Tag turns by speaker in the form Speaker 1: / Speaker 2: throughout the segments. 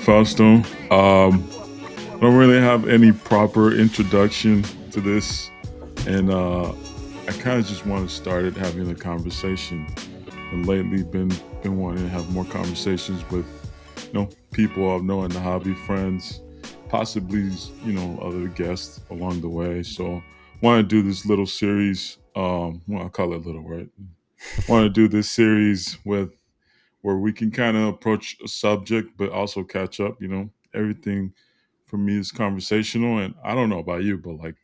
Speaker 1: Fausto. I don't really have any proper introduction to this, and I kind of just want to start it having a conversation. And lately, been wanting to have more conversations with people I've known in the hobby, friends, possibly other guests along the way. So, want to do this little series. Well, I'll call it little, right? Want to do this series with where we can kind of approach a subject, but also catch up. Everything for me is conversational, and I don't know about you, but like,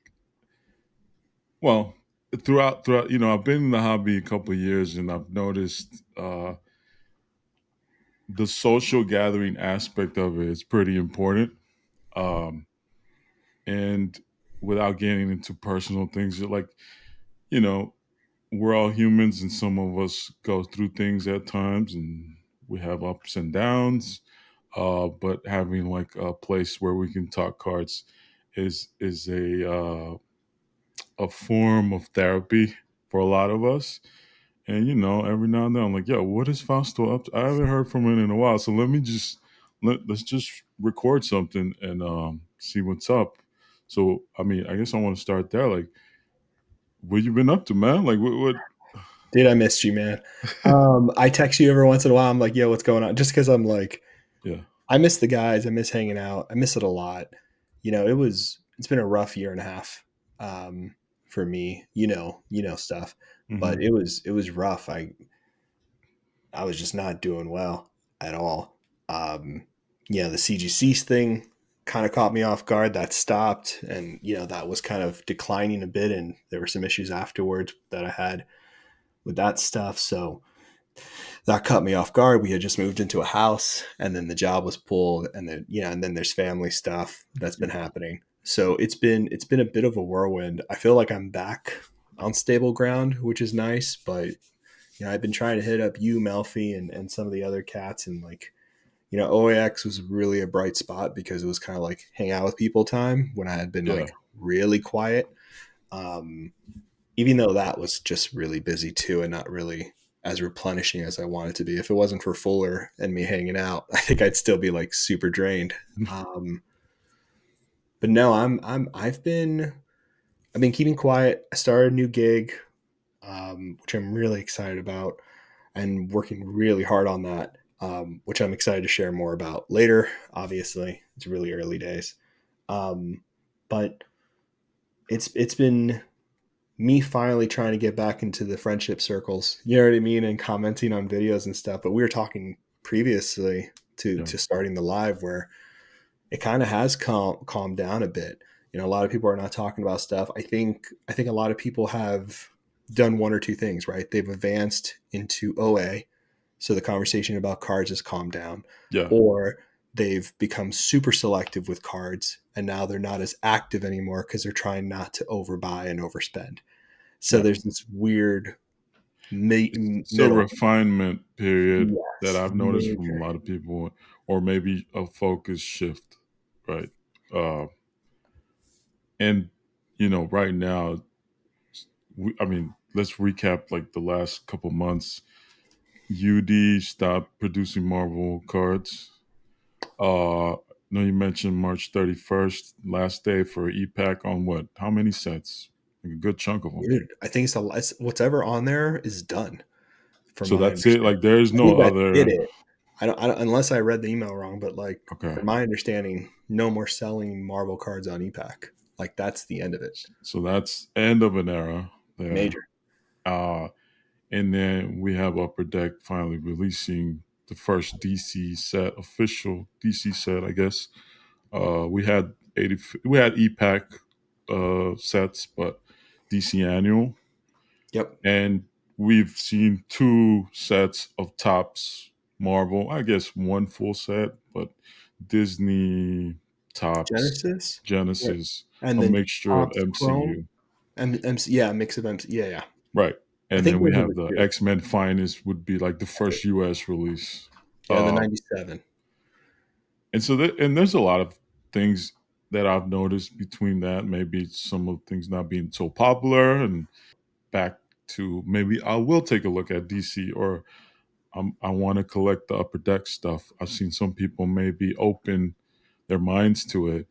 Speaker 1: well, throughout, I've been in the hobby a couple of years, and I've noticed the social gathering aspect of it is pretty important. Um, and without getting into personal things, like, you know, we're all humans, and some of us go through things at times, and we have ups and downs. But having like a place where we can talk cards is a form of therapy for a lot of us. And every now and then I'm like, yo, what is Fausto up to? I haven't heard from him in a while. So let's just record something and see what's up. So I mean, I guess I want to start there. Like, what you been up to, man? Like what
Speaker 2: Dude, I missed you, man. I text you every once in a while. I'm like, yo, what's going on? Just because I'm like,
Speaker 1: yeah.
Speaker 2: I miss the guys. I miss hanging out. I miss it a lot. It's been a rough year and a half for me. Stuff, but
Speaker 1: Hmm.
Speaker 2: it was rough. I was just not doing well at all. The CGC thing kind of caught me off guard. That stopped, and that was kind of declining a bit, and there were some issues afterwards that I had with that stuff. So that caught me off guard. We had just moved into a house, and then the job was pulled, and then there's family stuff that's been happening. So it's been a bit of a whirlwind. I feel like I'm back on stable ground, which is nice. But I've been trying to hit up you, Melfi, and some of the other cats, and like OAX was really a bright spot because it was kind of like hang out with people time when I had been
Speaker 1: Yeah.
Speaker 2: like really quiet. Um, Even though that was just really busy too and not really as replenishing as I wanted to be. If it wasn't for Fuller and me hanging out, I think I'd still be like super drained. Um, but no, I've been keeping quiet. I started a new gig, which I'm really excited about, and working really hard on that, which I'm excited to share more about later. Obviously, it's really early days, um, but it's been me finally trying to get back into the friendship circles. You know what I mean? And commenting on videos and stuff. But we were talking previously to
Speaker 1: Yeah.
Speaker 2: to starting the live where it kind of has calmed down a bit. A lot of people are not talking about stuff. I think a lot of people have done one or two things, right? They've advanced into OA, so the conversation about cards has calmed down,
Speaker 1: Yeah.
Speaker 2: or they've become super selective with cards and now they're not as active anymore because they're trying not to overbuy and overspend. So
Speaker 1: Yeah.
Speaker 2: there's this weird
Speaker 1: It's a
Speaker 2: middle.
Speaker 1: refinement period that
Speaker 2: Yes,
Speaker 1: I've noticed from a
Speaker 2: major.
Speaker 1: lot of people, or maybe a focus shift, right? Uh, and right now, I mean, let's recap like the last couple months. UD stopped producing Marvel cards. No, you mentioned March 31st, last day for EPAC on what? How many sets? Like a good chunk of them.
Speaker 2: Dude, I think it's whatever on there is done, from
Speaker 1: So
Speaker 2: my
Speaker 1: that's it.
Speaker 2: understanding.
Speaker 1: Like there's
Speaker 2: I
Speaker 1: no
Speaker 2: think that did
Speaker 1: other.
Speaker 2: it. I don't unless I read the email wrong, but like
Speaker 1: Okay.
Speaker 2: from my understanding, no more selling Marvel cards on EPAC. Like that's the end of it.
Speaker 1: So that's end of an era there.
Speaker 2: Major.
Speaker 1: Uh, and then we have Upper Deck finally releasing the first DC set, official DC set, I guess. We had EPAC sets, but DC annual,
Speaker 2: Yep.
Speaker 1: and we've seen two sets of tops Marvel. I guess one full set, but Disney tops
Speaker 2: Genesis. Yeah.
Speaker 1: Genesis,
Speaker 2: And
Speaker 1: a
Speaker 2: then
Speaker 1: mixture of
Speaker 2: Topps Chrome.
Speaker 1: MCU.
Speaker 2: Yeah, mix of MC. Yeah, yeah.
Speaker 1: Right.
Speaker 2: I
Speaker 1: And
Speaker 2: think
Speaker 1: then we
Speaker 2: those are
Speaker 1: have
Speaker 2: the
Speaker 1: the
Speaker 2: two.
Speaker 1: X Men Finest would be like the first US release.
Speaker 2: Yeah, the
Speaker 1: Uh,
Speaker 2: 97.
Speaker 1: and so and there's a lot of things that I've noticed between that. Maybe some of things not being so popular, and back to maybe I will take a look at DC, or I want to collect the upper deck stuff. I've seen some people maybe open their minds to it.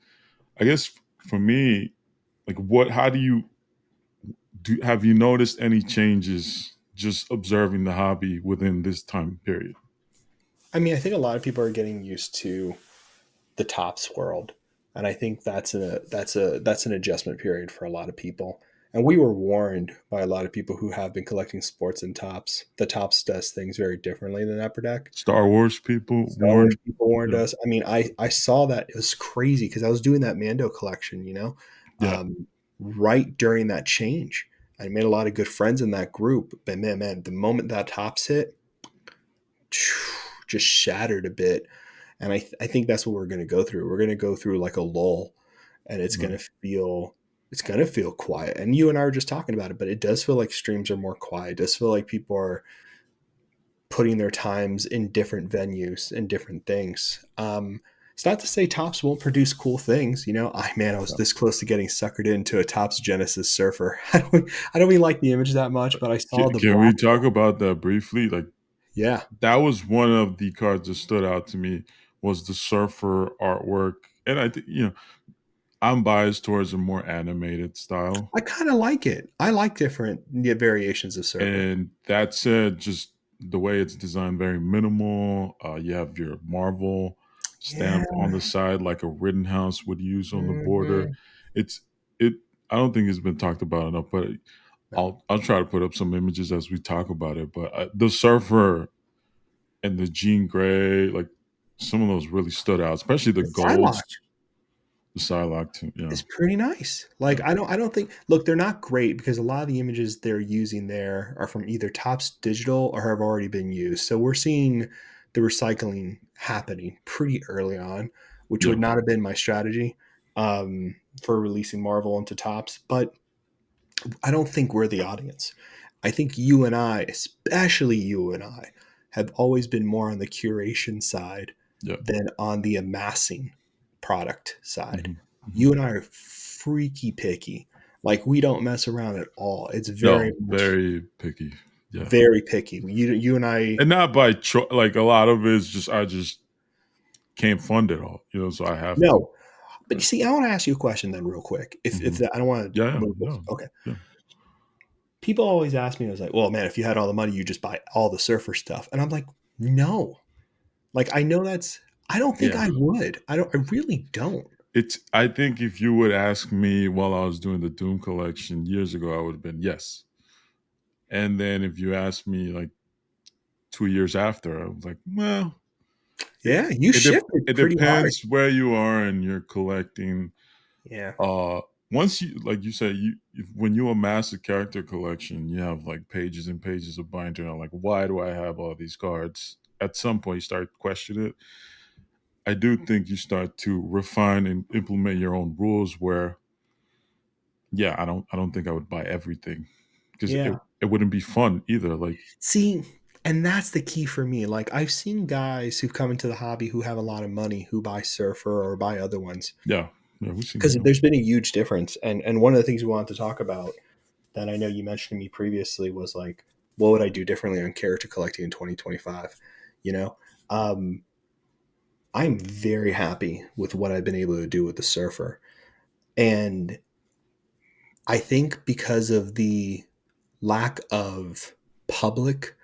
Speaker 1: I guess for me, like what how do you do have you noticed any changes just observing the hobby within this time period?
Speaker 2: I mean, I think a lot of people are getting used to the tops world, and I think that's an adjustment period for a lot of people. And we were warned by a lot of people who have been collecting sports and tops. The tops does things very differently than Upper Deck.
Speaker 1: Star Wars people
Speaker 2: Star Wars
Speaker 1: warned.
Speaker 2: people warned
Speaker 1: Yeah.
Speaker 2: us. I mean, I saw that. It was crazy because I was doing that Mando collection,
Speaker 1: Yeah.
Speaker 2: right during that change. I made a lot of good friends in that group, but man, the moment that tops hit, just shattered a bit. And I think that's what we're going to go through. We're going to go through like a lull, and
Speaker 1: Right.
Speaker 2: it's going to feel quiet. And you and I were just talking about it, but it does feel like streams are more quiet. It does feel like people are putting their times in different venues and different things. It's not to say Tops won't produce cool things. I was
Speaker 1: Yeah.
Speaker 2: this close to getting suckered into a Tops Genesis Surfer. I don't really like the image that much, but I saw the
Speaker 1: Can
Speaker 2: black.
Speaker 1: we talk about that briefly? Like
Speaker 2: Yeah,
Speaker 1: that was one of the cards that stood out to me was the surfer artwork, and I think I'm biased towards a more animated style.
Speaker 2: I kind of like it. I like different variations of Surfer.
Speaker 1: And that said, just the way it's designed, very minimal. You have your Marvel
Speaker 2: Yeah.
Speaker 1: stamped on the side, like a Rittenhouse would use on the border.
Speaker 2: Mhm.
Speaker 1: It's it. I don't think it's been talked about enough, but
Speaker 2: No.
Speaker 1: I'll try to put up some images as we talk about it. But the surfer and the Jean Grey, like some of those really stood out, especially the
Speaker 2: The Psylocke
Speaker 1: golds, the Psylocke too. Yeah,
Speaker 2: is pretty nice.
Speaker 1: yeah,
Speaker 2: Like I don't think look, they're not great because a lot of the images they're using there are from either Topps Digital or have already been used. So we're seeing the recycling happening pretty early on, which
Speaker 1: yeah.
Speaker 2: would not have been my strategy for releasing Marvel into Topps. But I don't think we're the audience. I think you and I, especially you and I, have always been more on the curation side
Speaker 1: Yeah.
Speaker 2: than on the amassing product side.
Speaker 1: Hmm. Hmm.
Speaker 2: You and I are freaky picky. Like we don't mess around at all. It's very
Speaker 1: No,
Speaker 2: much
Speaker 1: very picky. Yeah.
Speaker 2: very picky. You and I
Speaker 1: And not by choice. Like a lot of it is just I just can't fund it all, so I have to.
Speaker 2: no. But
Speaker 1: Yeah.
Speaker 2: you see, I want to ask you a question then, real quick. If
Speaker 1: Hmm.
Speaker 2: I don't want to
Speaker 1: Yeah, yeah,
Speaker 2: move this.
Speaker 1: no,
Speaker 2: Okay.
Speaker 1: yeah,
Speaker 2: People always ask me, I was like, well, man, if you had all the money, you just buy all the surfer stuff. And I'm like, no. Like I know that's I don't think
Speaker 1: yeah.
Speaker 2: I would. I really don't.
Speaker 1: It's. I think if you would ask me while I was doing the Doom collection years ago, I would have been yes. And then if you asked me like 2 years after, I was like, well, it
Speaker 2: Yeah, you shifted
Speaker 1: it
Speaker 2: pretty hard.
Speaker 1: depends where you are and you're collecting.
Speaker 2: Yeah.
Speaker 1: Uh, Once you like you said when you amass a character collection, you have like pages and pages of binder. And like, why do I have all these cards? At some point, you start questioning it. I do think you start to refine and implement your own rules. Where, yeah, I don't think I would buy everything because
Speaker 2: Yeah.
Speaker 1: it wouldn't be fun either. Like,
Speaker 2: See, and that's the key for me. Like I've seen guys who've come into the hobby who have a lot of money who buy Surfer or buy other ones
Speaker 1: yeah, yeah, we've seen
Speaker 2: because
Speaker 1: that.
Speaker 2: there's been a huge difference. And one of the things we wanted to talk about that I know you mentioned to me previously was like, what would I do differently on character collecting in 2025? You know, um, I'm very happy with what I've been able to do with the Surfer, and I think because of the lack of public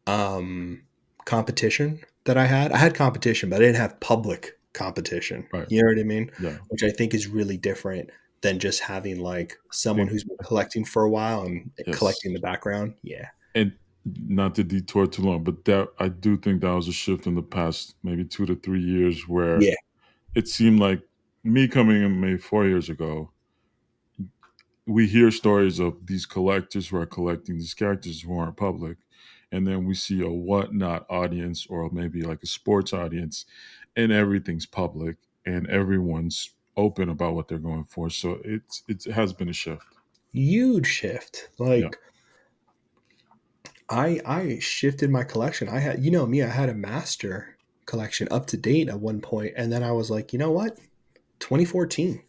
Speaker 2: um, competition that I had competition, but I didn't have public competition.
Speaker 1: Right?
Speaker 2: You know what I mean?
Speaker 1: Yeah,
Speaker 2: Which I think is really different than just having like
Speaker 1: I
Speaker 2: someone
Speaker 1: think
Speaker 2: who's been collecting for a while and
Speaker 1: yes.
Speaker 2: collecting the background. Yeah.
Speaker 1: And not to detour too long, but that I do think that was a shift in the past maybe 2 to 3 years where
Speaker 2: Yeah.
Speaker 1: it seemed like me coming in maybe 4 years ago, we hear stories of these collectors who are collecting these characters who aren't public. And then we see a whatnot audience or maybe like a sports audience, and everything's public and everyone's open about what they're going for. So it has been a shift.
Speaker 2: Huge shift.
Speaker 1: Yeah.
Speaker 2: Like I shifted my collection. I had me, I had a master collection up to date at one point, and then I was like, you know what? 2014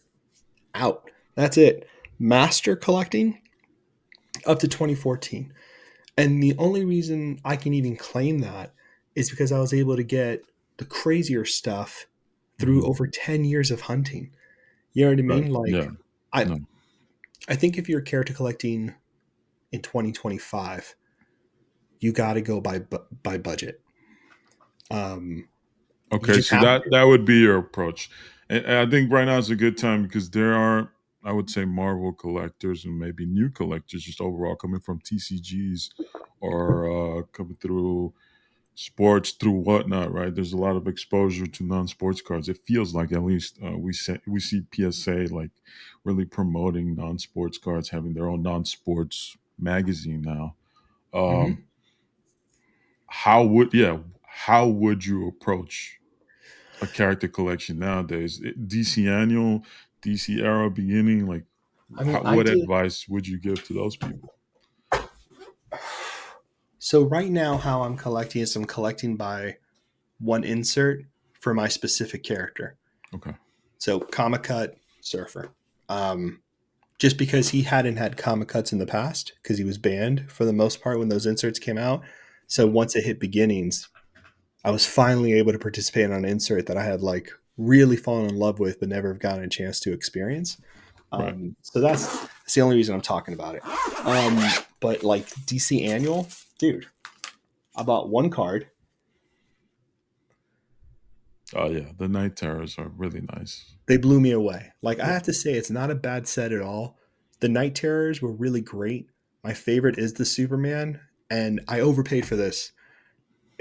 Speaker 2: out. That's it. Master collecting up to 2014. And the only reason I can even claim that is because I was able to get the crazier stuff through
Speaker 1: Hmm.
Speaker 2: over 10 years of hunting. You know what I
Speaker 1: Right.
Speaker 2: mean?
Speaker 1: Yeah.
Speaker 2: Like I
Speaker 1: No.
Speaker 2: I think if you're character collecting in 2025, you got to go by budget. Um, you
Speaker 1: Okay,
Speaker 2: just
Speaker 1: so
Speaker 2: have
Speaker 1: that
Speaker 2: to.
Speaker 1: that would be your approach, and I think right now is a good time because there are, I would say, Marvel collectors and maybe new collectors just overall coming from TCGs or coming through sports through whatnot. Right, there's a lot of exposure to non-sports cards. It feels like at least we see PSA like really promoting non-sports cards, having their own non-sports magazine now. Um,
Speaker 2: Mhm.
Speaker 1: how would you approach a character collection nowadays? DC annual, DC era beginning, like
Speaker 2: I mean, I
Speaker 1: what
Speaker 2: did.
Speaker 1: advice would you give to those people?
Speaker 2: So right now, how I'm collecting is I'm collecting by one insert for my specific character.
Speaker 1: Okay,
Speaker 2: So comic cut surfer. Um, just because he hadn't had comic cuts in the past because he was banned for the most part when those inserts came out. So once it hit beginnings, I was finally able to participate on an insert that I had like really fallen in love with, but never have gotten a chance to experience.
Speaker 1: right.
Speaker 2: So that's the only reason I'm talking about it. But like DC Annual, dude, I bought one card.
Speaker 1: Oh yeah, the night terrors are really nice.
Speaker 2: They blew me away. Like I
Speaker 1: Yeah,
Speaker 2: have to say, it's not a bad set at all. The Night Terrors were really great. My favorite is the Superman, and I overpaid for this,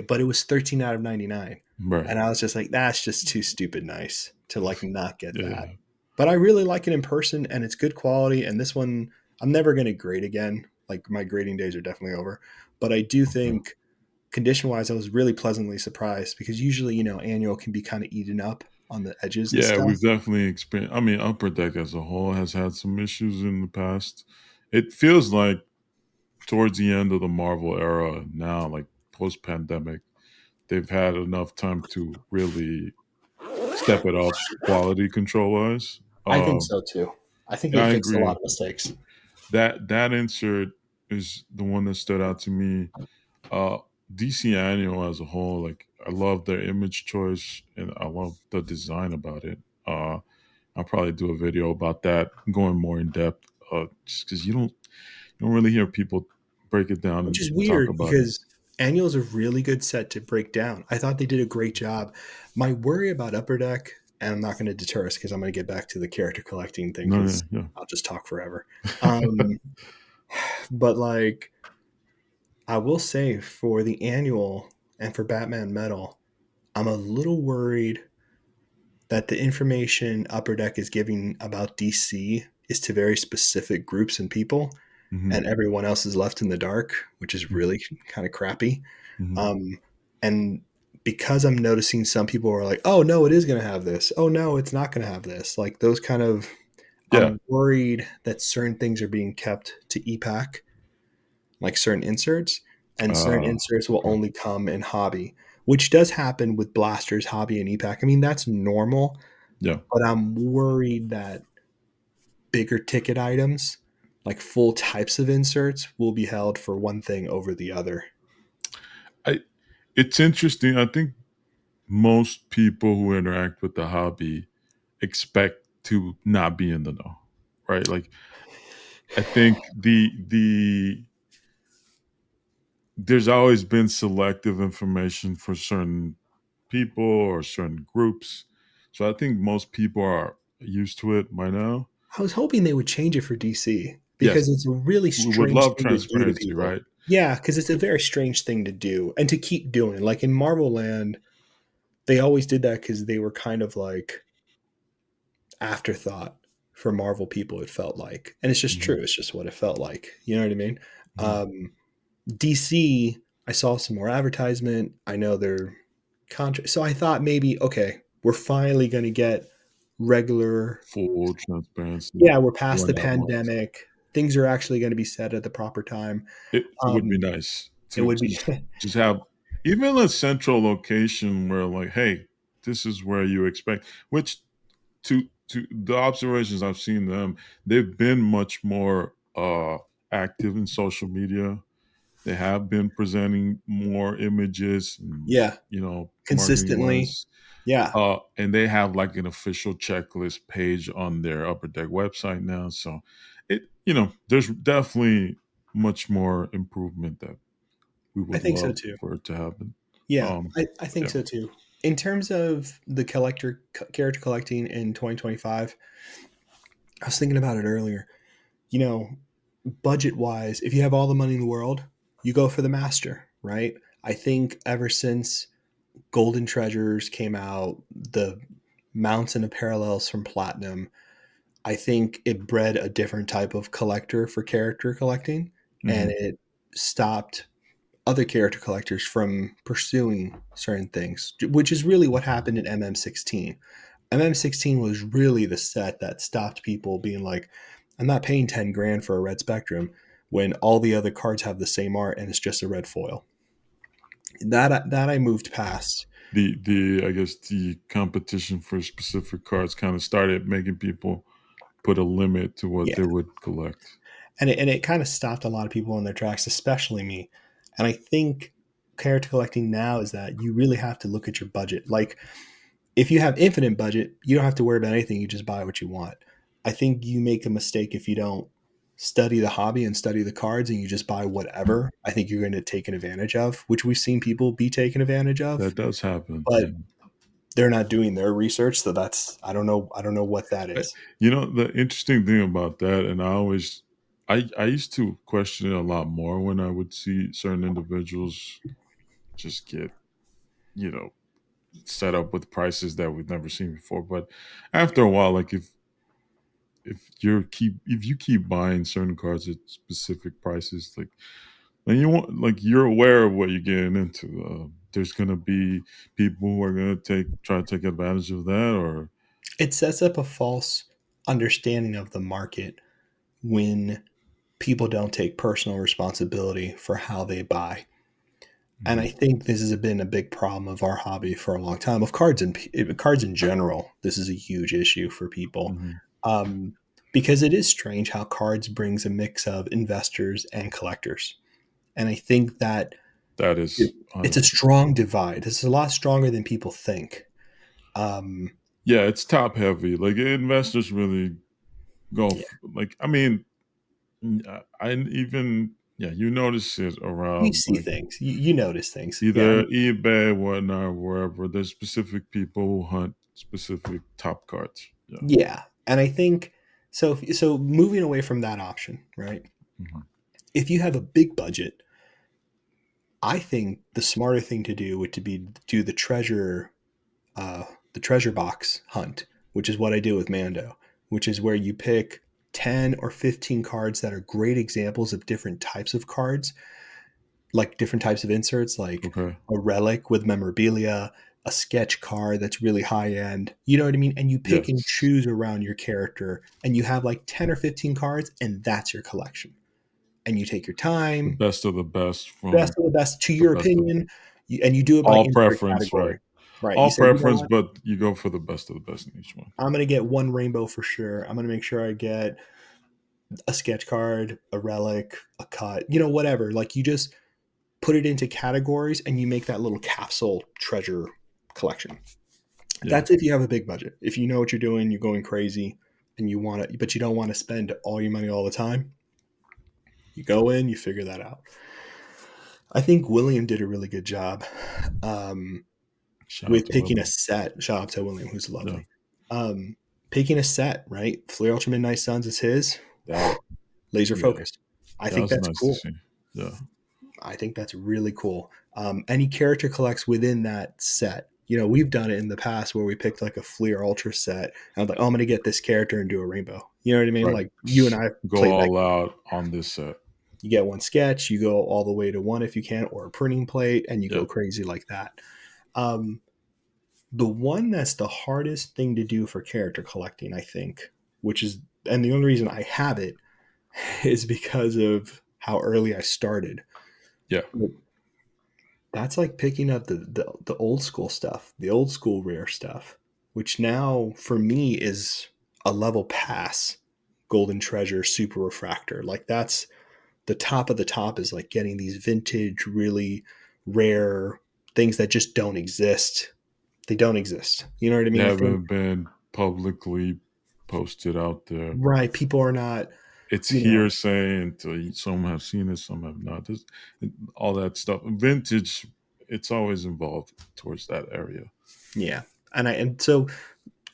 Speaker 2: but it was 13 out of 99,
Speaker 1: right.
Speaker 2: and I was just like, that's just too stupid nice to like not get that.
Speaker 1: Yeah,
Speaker 2: But I really like it in person, and it's good quality. And this one, I'm never going to grade again. Like my grading days are definitely over. But I do
Speaker 1: okay.
Speaker 2: think condition wise, I was really pleasantly surprised because usually, annual can be kind of eaten up on the edges and
Speaker 1: Yeah,
Speaker 2: stuff.
Speaker 1: we've definitely experienced. I mean, Upper Deck as a whole has had some issues in the past. It feels like towards the end of the Marvel era now, like post pandemic, they've had enough time to really step it up quality control wise.
Speaker 2: I think so too. I think
Speaker 1: And
Speaker 2: they
Speaker 1: I
Speaker 2: fixed a lot
Speaker 1: agree.
Speaker 2: of mistakes.
Speaker 1: That insert is the one that stood out to me. Uh, DC Annual as a whole, like I love their image choice and I love the design about it. I'll probably do a video about that, going more in depth. Just because you don't really hear people break it down
Speaker 2: Which
Speaker 1: and
Speaker 2: is
Speaker 1: talk
Speaker 2: weird
Speaker 1: about it.
Speaker 2: because Annual is a really good set to break down. I thought they did a great job. My worry about Upper Deck, and I'm not going to deter us because I'm going to get back to the character collecting thing
Speaker 1: No, yeah,
Speaker 2: because
Speaker 1: yeah.
Speaker 2: I'll just talk forever. Um, but like, I will say for the Annual and for Batman Metal, I'm a little worried that the information Upper Deck is giving about DC is to very specific groups and people,
Speaker 1: Hmm.
Speaker 2: and everyone else is left in the dark, which is really kind of crappy.
Speaker 1: Hmm.
Speaker 2: Um, and because I'm noticing some people are like, oh, no, it is going to have this. Oh, no, it's not going to have this. Like those kind of,
Speaker 1: Yeah.
Speaker 2: I'm worried that certain things are being kept to EPAC, like certain inserts, and certain inserts will
Speaker 1: Okay.
Speaker 2: only come in hobby, which does happen with blasters, hobby, and EPAC. I mean, that's normal,
Speaker 1: Yeah.
Speaker 2: but I'm worried that bigger ticket items, like full types of inserts, will be held for one thing over the other.
Speaker 1: I. It's interesting. I think most people who interact with the hobby expect to not be in the know, right? Like I think the there's always been selective information for certain people or certain groups. So I think most people are used to it by now.
Speaker 2: I was hoping they would change it for DC
Speaker 1: Yes,
Speaker 2: because it's a really
Speaker 1: we would
Speaker 2: strange
Speaker 1: love
Speaker 2: thing to do to
Speaker 1: transparency,
Speaker 2: people.
Speaker 1: right?
Speaker 2: Yeah, because it's a very strange thing to do and to keep doing. Like in Marvel Land, they always did that because they were kind of like afterthought for Marvel people, it felt like. And it's just
Speaker 1: Hmm.
Speaker 2: true. It's just what it felt like. You know what I mean?
Speaker 1: Hmm.
Speaker 2: DC, I saw some more advertisement. I know they're contract. So I thought maybe, okay, we're finally going to get regular.
Speaker 1: Full transparency
Speaker 2: Yeah, we're past
Speaker 1: going
Speaker 2: the
Speaker 1: out months.
Speaker 2: pandemic. Things are actually going to be said at the proper time.
Speaker 1: It would be
Speaker 2: Um,
Speaker 1: nice
Speaker 2: it
Speaker 1: to
Speaker 2: would be,
Speaker 1: just have even a central location where like, hey, this is where you expect. Which to the observations I've seen them, they've been much more active in social media They have been presenting more images and,
Speaker 2: Yeah,
Speaker 1: marketing
Speaker 2: consistently.
Speaker 1: wise.
Speaker 2: Yeah,
Speaker 1: And they have like an official checklist page on their Upper Deck website now. So there's definitely much more improvement that we
Speaker 2: I
Speaker 1: would
Speaker 2: think so
Speaker 1: love
Speaker 2: too.
Speaker 1: for it to happen.
Speaker 2: Yeah,
Speaker 1: Um,
Speaker 2: I think
Speaker 1: yeah.
Speaker 2: so too. In terms of the character collecting in 2025, I was thinking about it earlier. You know, budget wise, if you have all the money in the world, you go for the master, right? I think ever since Golden Treasures came out, the mountain of parallels from Platinum, I think it bred a different type of collector for character collecting, and
Speaker 1: Hmm.
Speaker 2: it stopped other character collectors from pursuing certain things, which is really what happened in MM16. MM16 was really the set that stopped people being like, I'm not paying 10 grand for a red spectrum when all the other cards have the same art and it's just a red foil. That I moved past.
Speaker 1: The I guess the competition for specific cards kind of started making people put a limit to what
Speaker 2: Yeah.
Speaker 1: they would collect.
Speaker 2: And it kind of stopped a lot of people in their tracks, especially me. And I think character collecting now is that you really have to look at your budget. Like, if you have infinite budget, you don't have to worry about anything. You just buy what you want. I think you make a mistake if you don't study the hobby and study the cards and you just buy whatever. I think you're going to take advantage of, which we've seen people be taken advantage of,
Speaker 1: That does happen.
Speaker 2: but
Speaker 1: Yeah.
Speaker 2: they're not doing their research. So that's, I don't know what that
Speaker 1: Uh,
Speaker 2: is.
Speaker 1: the interesting thing about that, and I used to question it a lot more when I would see certain individuals just get, you know, set up with prices that we've never seen before. But after a while, like if you keep buying certain cards at specific prices, like then you want like you're aware of what you're getting into. There's gonna be people who are gonna try to take advantage of that, or
Speaker 2: It sets up a false understanding of the market when people don't take personal responsibility for how they buy. And I
Speaker 1: Mhm,
Speaker 2: think this has been a big problem of our hobby for a long time. Of cards and cards in general, this is a huge issue for people,
Speaker 1: mhm.
Speaker 2: um, because it is strange how cards brings a mix of investors and collectors. And I think that
Speaker 1: That is
Speaker 2: it's a
Speaker 1: 100%.
Speaker 2: strong divide. It's a lot stronger than people think. Um,
Speaker 1: Yeah, it's top heavy. Like investors really
Speaker 2: yeah,
Speaker 1: like. I mean, I even yeah, you notice it
Speaker 2: you
Speaker 1: around
Speaker 2: see
Speaker 1: like
Speaker 2: things, you notice things. Yeah,
Speaker 1: either eBay, whatnot, wherever. There's specific people who hunt specific top cards. Yeah.
Speaker 2: yeah. And I think so. So moving away from that option, right?
Speaker 1: Mhm.
Speaker 2: If you have a big budget, I think the smarter thing to do would to be do uh, the treasure box hunt, which is what I do with Mando, which is where you pick 10 or 15 cards that are great examples of different types of cards, like different types of inserts, like
Speaker 1: Okay.
Speaker 2: a relic with memorabilia, a sketch card that's really high end. You know what I mean? And you pick and
Speaker 1: Yes.
Speaker 2: choose around your character, and you have like 10 or 15 cards, and that's your collection. And you take your
Speaker 1: The
Speaker 2: time,
Speaker 1: best of the best
Speaker 2: best
Speaker 1: from
Speaker 2: of the best to
Speaker 1: the
Speaker 2: your
Speaker 1: best of
Speaker 2: opinion, and you do it by
Speaker 1: all
Speaker 2: insert
Speaker 1: preference, right?
Speaker 2: category. Right. You
Speaker 1: All
Speaker 2: say, you know
Speaker 1: preference,
Speaker 2: what?
Speaker 1: but you go for the best of the best in each one.
Speaker 2: I'm going to get one rainbow for sure. I'm going to make sure I get a sketch card, a relic, a cut, whatever. Like you just put it into categories and you make that little capsule treasure collection.
Speaker 1: Yeah.
Speaker 2: That's if you have a big budget. If you know what you're doing, you're going crazy and you want to, but you don't want to spend all your money all the time. You go in, you figure that out. I think William did a really good job. Um,
Speaker 1: Shout out
Speaker 2: with
Speaker 1: to
Speaker 2: picking a
Speaker 1: William.
Speaker 2: set. Shout out to William, who's
Speaker 1: Yeah.
Speaker 2: lovely. Um, Picking a set, right? Flare Ultra Midnight Suns is his. That laser
Speaker 1: Yeah.
Speaker 2: focused. I
Speaker 1: That
Speaker 2: think
Speaker 1: was
Speaker 2: that's
Speaker 1: nice to
Speaker 2: cool.
Speaker 1: see. Yeah.
Speaker 2: I think that's really cool. Any character collects within that set. We've done it in the past where we picked like a Fleer Ultra set. And I was like, oh, I'm going to get this character and do a rainbow. You know what I mean?
Speaker 1: Right.
Speaker 2: Like you and I
Speaker 1: Go
Speaker 2: played that.
Speaker 1: all out on this set.
Speaker 2: You get one sketch, you go all the way to one if you can, or a printing plate, and you
Speaker 1: Yeah.
Speaker 2: go crazy like that. Um, The one that's the hardest thing to do for character collecting, I think, which is, and the only reason I have it is because of how early I started.
Speaker 1: Yeah.
Speaker 2: That's like picking up the old school stuff, the old school rare stuff, which now for me is a level pass golden treasure super refractor. Like the top of the top is like getting these vintage, really rare things that just don't exist. They don't exist. You know what I
Speaker 1: They
Speaker 2: mean? The thing,
Speaker 1: haven't been publicly posted out there.
Speaker 2: right? People are not,
Speaker 1: It's
Speaker 2: you know,
Speaker 1: hearsay until some have seen it, some have not. All that stuff. Vintage, it's always involved towards that area.
Speaker 2: yeah. And so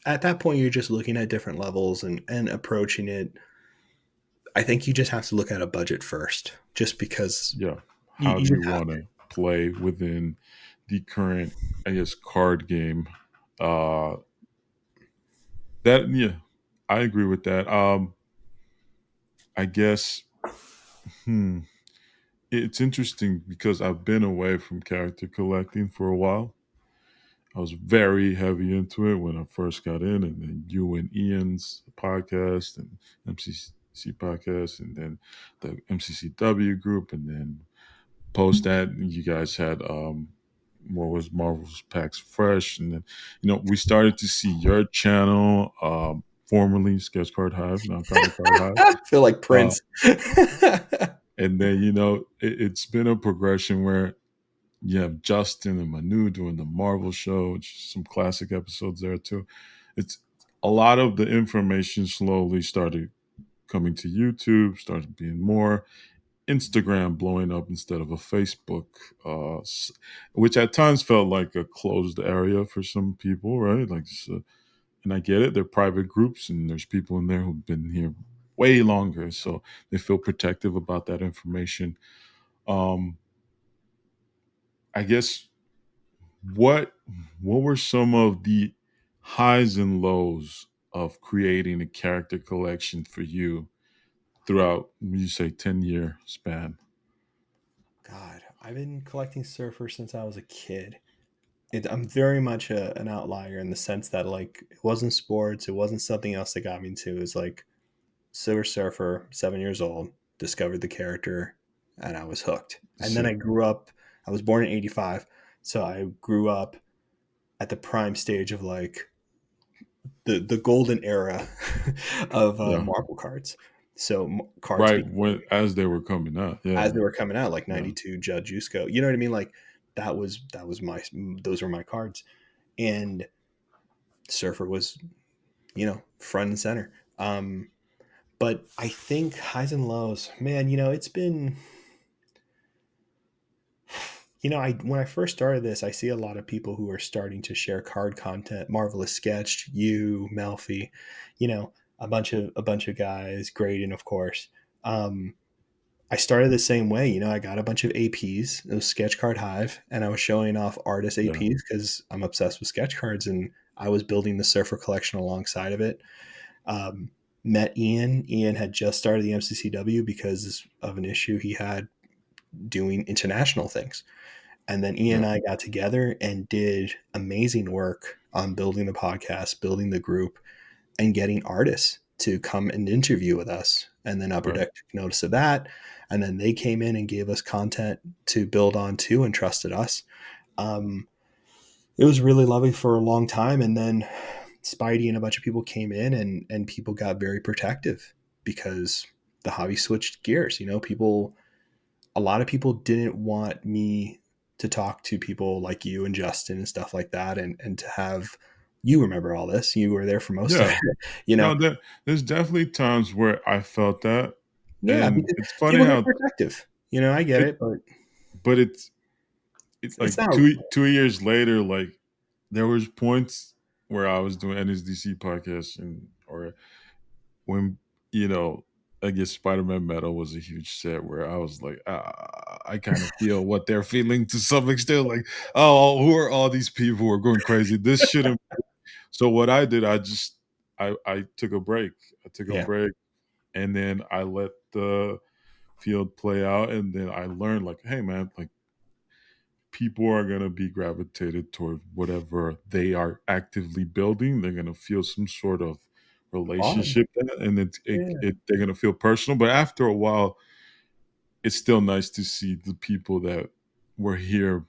Speaker 2: at that point, you're just looking at different levels and approaching it. I think you just have to look at a budget first, just because
Speaker 1: Yeah. How
Speaker 2: you
Speaker 1: do
Speaker 2: just
Speaker 1: you
Speaker 2: have
Speaker 1: want to play within the current, I guess, card game? Uh, that yeah, I agree with that. I guess hmm, it's interesting because I've been away from character collecting for a while. I was very heavy into it when I first got in, and then you and Ian's podcast and MCC podcast, and then the MCCW group, and then post that you guys had what was Marvel's Packs Fresh, and then we started to see your channel, formerly Sketch Card Hive, now Comic Card Hive.
Speaker 2: I feel like
Speaker 1: Uh,
Speaker 2: Prince.
Speaker 1: and then it's been a progression where you have Justin and Manu doing the Marvel show, some classic episodes there too. It's a lot of the information slowly started coming to YouTube, started being more Instagram blowing up instead of a Facebook, which at times felt like a closed area for some people, right? Like, and I get it, they're private groups, and there's people in there who've been here way longer, so they feel protective about that information. Um, I guess what what were some of the highs and lows of creating a character collection for you throughout, you say, 10-year span?
Speaker 2: God, I've been collecting surfers since I was a kid. I'm very much an outlier in the sense that like it wasn't sports, it wasn't something else that got me into. It was like Silver Surfer, 7 years old, discovered the character, and I was hooked. And then I
Speaker 1: Same.
Speaker 2: grew up. I was born in '85, so I grew up at the prime stage of like the golden era of
Speaker 1: Yeah.
Speaker 2: Marvel cards. So cards
Speaker 1: Right when as they were coming out.
Speaker 2: as
Speaker 1: Yeah.
Speaker 2: they were coming out, like
Speaker 1: Yeah.
Speaker 2: '92 Judd Jusko. You know what I mean? Like that was my those were my cards, and Surfer was front and center. But I think highs and lows, man. It's been I when I first started this, I see a lot of people who are starting to share card content. Marvelous Sketched, you, Melfi, a bunch of guys, Graydon, of course. Um, I started the same way. I got a bunch of APs. It was Sketch Card Hive, and I was showing off artist
Speaker 1: Yeah.
Speaker 2: APs because I'm obsessed with sketch cards, and I was building the Surfer collection alongside of it. Um, Met Ian. Ian had just started the MCCW because of an issue he had doing international things. And then Ian
Speaker 1: Yeah.
Speaker 2: and I got together and did amazing work on building the podcast, building the group, and getting artists to come and interview with us. And then Upper
Speaker 1: Right.
Speaker 2: Deck took notice of that. And then they came in and gave us content to build on too and trusted us. Um, it was really lovely for a long time. And then Spidey and a bunch of people came in and people got very protective because the hobby switched gears. A lot of people didn't want me to talk to people like you and Justin and stuff like that, and to have you remember all this. You were there for most of
Speaker 1: Yeah.
Speaker 2: it, you know.
Speaker 1: No, there's definitely times where I felt that,
Speaker 2: Yeah,
Speaker 1: and
Speaker 2: because
Speaker 1: it's funny
Speaker 2: people get
Speaker 1: how
Speaker 2: protective. I get
Speaker 1: it,
Speaker 2: it, but
Speaker 1: but it's
Speaker 2: it's
Speaker 1: like
Speaker 2: not
Speaker 1: two years later, like there was points where I was doing NSDC podcasts, and or when you know I guess Spider-Man Metal was a huge set where I was like, I kind of feel what they're feeling to some extent. Like, oh, who are all these people who are going crazy? This shouldn't. So what I did, I took a break. I took a
Speaker 2: yeah.
Speaker 1: break, and then I let the field play out, and then I learned like, hey man, like people are gonna be gravitated toward whatever they are actively building. They're gonna feel some sort of
Speaker 2: Bond.
Speaker 1: relationship, and
Speaker 2: Yeah.
Speaker 1: they're gonna feel personal. But after a while, it's still nice to see the people that were here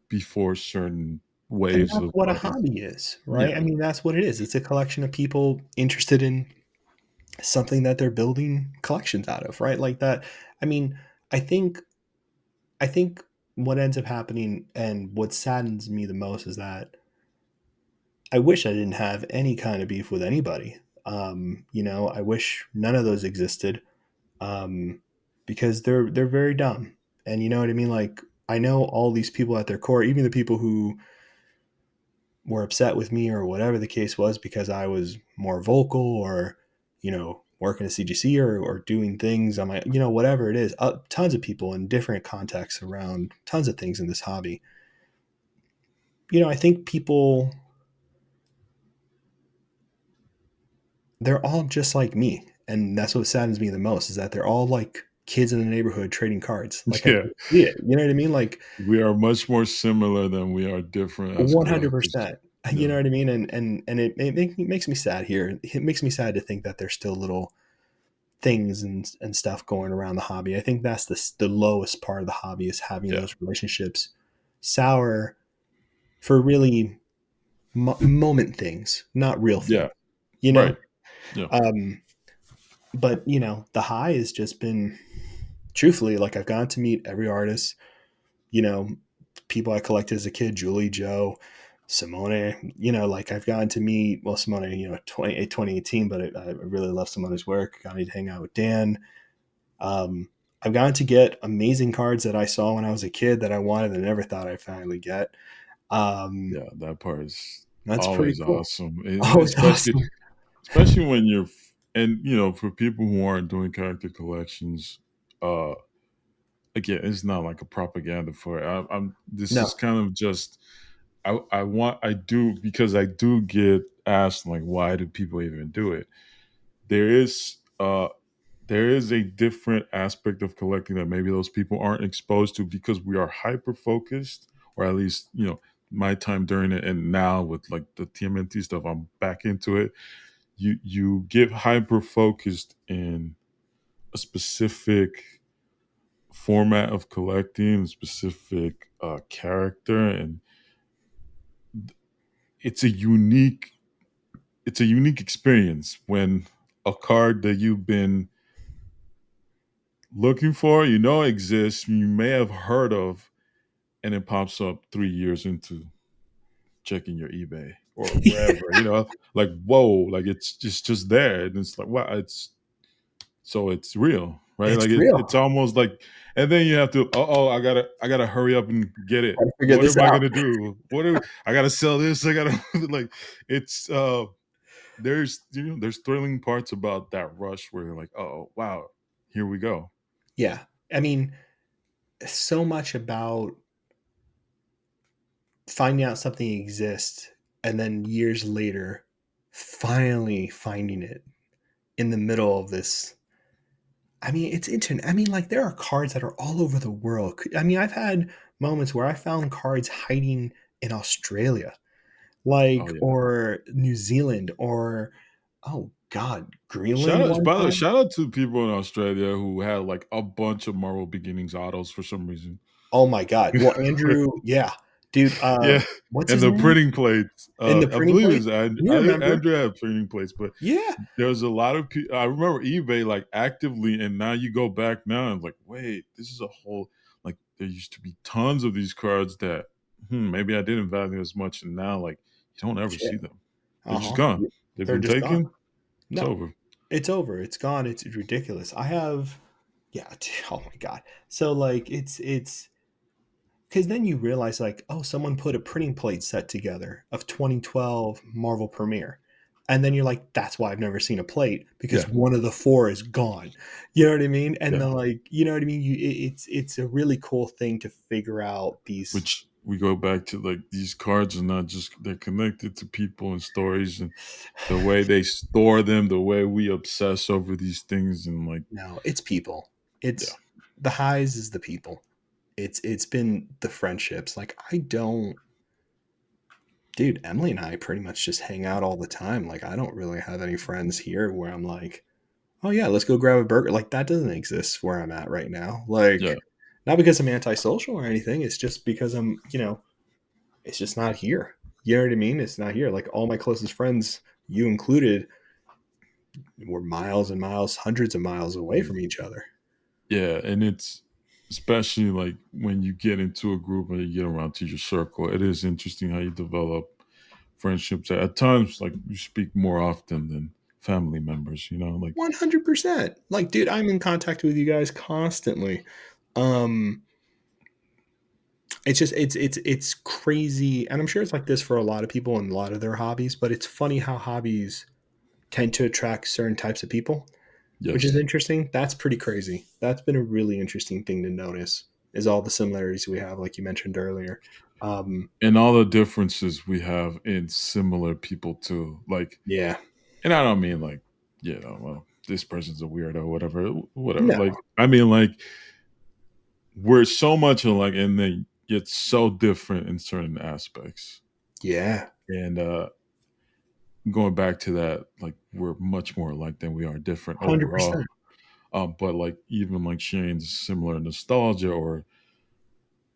Speaker 1: before certain
Speaker 2: And
Speaker 1: waves
Speaker 2: that's
Speaker 1: of
Speaker 2: what a
Speaker 1: artists.
Speaker 2: hobby is, right? I
Speaker 1: Yeah,
Speaker 2: mean, that's what it is. It's a collection of people interested in something that they're building collections out of, right? Like that. I mean, I think I think what ends up happening and what saddens me the most is that I wish I didn't have any kind of beef with anybody. I wish none of those existed, um, because they're very dumb. And you know what I mean? Like I know all these people at their core, even the people who were upset with me or whatever the case was because I was more vocal or, working at CGC or doing things on my, whatever it is, tons of people in different contexts around tons of things in this hobby. I think people, they're all just like me. And that's what saddens me the most is that they're all like kids in the neighborhood trading cards. Like I
Speaker 1: Yeah,
Speaker 2: can see it. You know what I mean? Like
Speaker 1: we are much more similar than we are different as collectors.
Speaker 2: 100%. You
Speaker 1: Yeah,
Speaker 2: know what I mean? And it makes me sad here. It makes me sad to think that there's still little things and stuff going around the hobby. I think that's the lowest part of the hobby is having
Speaker 1: yeah,
Speaker 2: those relationships sour for really moment things, not real
Speaker 1: yeah.
Speaker 2: things, you know?
Speaker 1: Right. Yeah,
Speaker 2: Um, but, the high has just been truthfully like I've gotten to meet every artist, you know, people I collected as a kid, Julie, Joe, Simone, like I've gotten to meet, well, Simone, 2018, but I really love Simone's work. Got to hang out with Dan. Um, I've gotten to get amazing cards that I saw when I was a kid that I wanted and never thought I'd finally get. Um,
Speaker 1: yeah. That part is
Speaker 2: that's pretty
Speaker 1: always
Speaker 2: cool.
Speaker 1: awesome,
Speaker 2: Oh, it's
Speaker 1: especially
Speaker 2: awesome.
Speaker 1: especially when you're and for people who aren't doing character collections. Uh, Again, it's not like a propaganda for it. I'm. This is
Speaker 2: No,
Speaker 1: kind of just. I do because I do get asked like, why do people even do it? There is there is a different aspect of collecting that maybe those people aren't exposed to because we are hyper focused, or at least my time during it, and now with like the TMNT stuff, I'm back into it. You get hyper focused in a specific format of collecting, a specific character, and it's a unique it's a unique experience when a card that you've been looking for, exists, you may have heard of, and it pops up 3 years into checking your eBay or wherever, like whoa, like it's just there, and it's like wow, it's real, right?
Speaker 2: it's
Speaker 1: Like it's
Speaker 2: real.
Speaker 1: almost like, and then you have to, I gotta hurry up and get it.
Speaker 2: Got to figure
Speaker 1: What
Speaker 2: this
Speaker 1: am I
Speaker 2: out.
Speaker 1: gonna do? I gotta sell this? I gotta like it's there's thrilling parts about that rush where you're like, oh wow, here we go.
Speaker 2: Yeah. I mean, so much about finding out something exists and then years later finally finding it in the middle of this. I mean, it's internet. I mean, like there are cards that are all over the world. I mean, I've had moments where I found cards hiding in Australia,
Speaker 1: Oh
Speaker 2: like
Speaker 1: yeah.
Speaker 2: or New Zealand, or oh god,
Speaker 1: Shout
Speaker 2: Greenland
Speaker 1: out,
Speaker 2: one
Speaker 1: by the way,
Speaker 2: time.
Speaker 1: shout out to people in Australia who had like a bunch of Marvel Beginnings autos for some reason.
Speaker 2: Oh my god. Well, Andrew, yeah, dude.
Speaker 1: Yeah,
Speaker 2: What's
Speaker 1: and
Speaker 2: his
Speaker 1: the
Speaker 2: name?
Speaker 1: printing plates.
Speaker 2: In the
Speaker 1: I
Speaker 2: printing
Speaker 1: believe
Speaker 2: plate.
Speaker 1: it's
Speaker 2: You remember?
Speaker 1: Andrew had printing plates, but
Speaker 2: Yeah,
Speaker 1: there was a lot of people. I remember eBay like actively, and now you go back now and like, wait, this is a whole like there used to be tons of these cards that maybe I didn't value as much, and now like you don't ever
Speaker 2: shit.
Speaker 1: see them. They're
Speaker 2: Uh
Speaker 1: just
Speaker 2: huh.
Speaker 1: gone. They've
Speaker 2: They're
Speaker 1: been
Speaker 2: just gone.
Speaker 1: taken. It's
Speaker 2: No,
Speaker 1: over.
Speaker 2: it's over. It's gone. It's ridiculous. I have, yeah. Oh my god. So like, it's because then you realize like, oh, someone put a printing plate set together of 2012 Marvel Premiere. And then you're like, that's why I've never seen a plate because
Speaker 1: Yeah,
Speaker 2: one of the four is gone. You know what I mean? And
Speaker 1: yeah.
Speaker 2: then like, you know what I mean? It's a really cool thing to figure out these.
Speaker 1: Which we go back to like these cards are not just they're connected to people and stories and the way they store them, the way we obsess over these things, and like
Speaker 2: No, it's people.
Speaker 1: yeah,
Speaker 2: It's the highs is the people. It's been the friendships. Like I don't, dude, Emily and I pretty much just hang out all the time. Like I don't really have any friends here where I'm like, oh yeah, let's go grab a burger. Like that doesn't exist where I'm at right now.
Speaker 1: yeah,
Speaker 2: Like not because I'm antisocial or anything. It's just because it's just not here. You know what I mean? It's not here. Like all my closest friends, you included, we're miles and miles, hundreds of miles away
Speaker 1: Mm.
Speaker 2: from each other.
Speaker 1: Yeah, and it's especially like when you get into a group and you get around to your circle, it is interesting how you develop friendships. At times, like you speak more often than family members. You know, like
Speaker 2: 100%. Like, dude, I'm in contact with you guys constantly. Um, it's just it's crazy, and I'm sure it's like this for a lot of people and a lot of their hobbies. But it's funny how hobbies tend to attract certain types of people, which is
Speaker 1: yes,
Speaker 2: interesting. That's pretty crazy. That's been a really interesting thing to notice. Is all the similarities we have, like you mentioned earlier. Um,
Speaker 1: and all the differences we have in similar people too. Like,
Speaker 2: yeah,
Speaker 1: and I don't mean like, well, this person's a weirdo, whatever, whatever.
Speaker 2: no,
Speaker 1: Like, I mean like we're so much alike, and they get so different in certain aspects.
Speaker 2: yeah,
Speaker 1: And going back to that, like we're much more alike than we are different
Speaker 2: 100%.
Speaker 1: overall. But like even like sharing similar nostalgia, or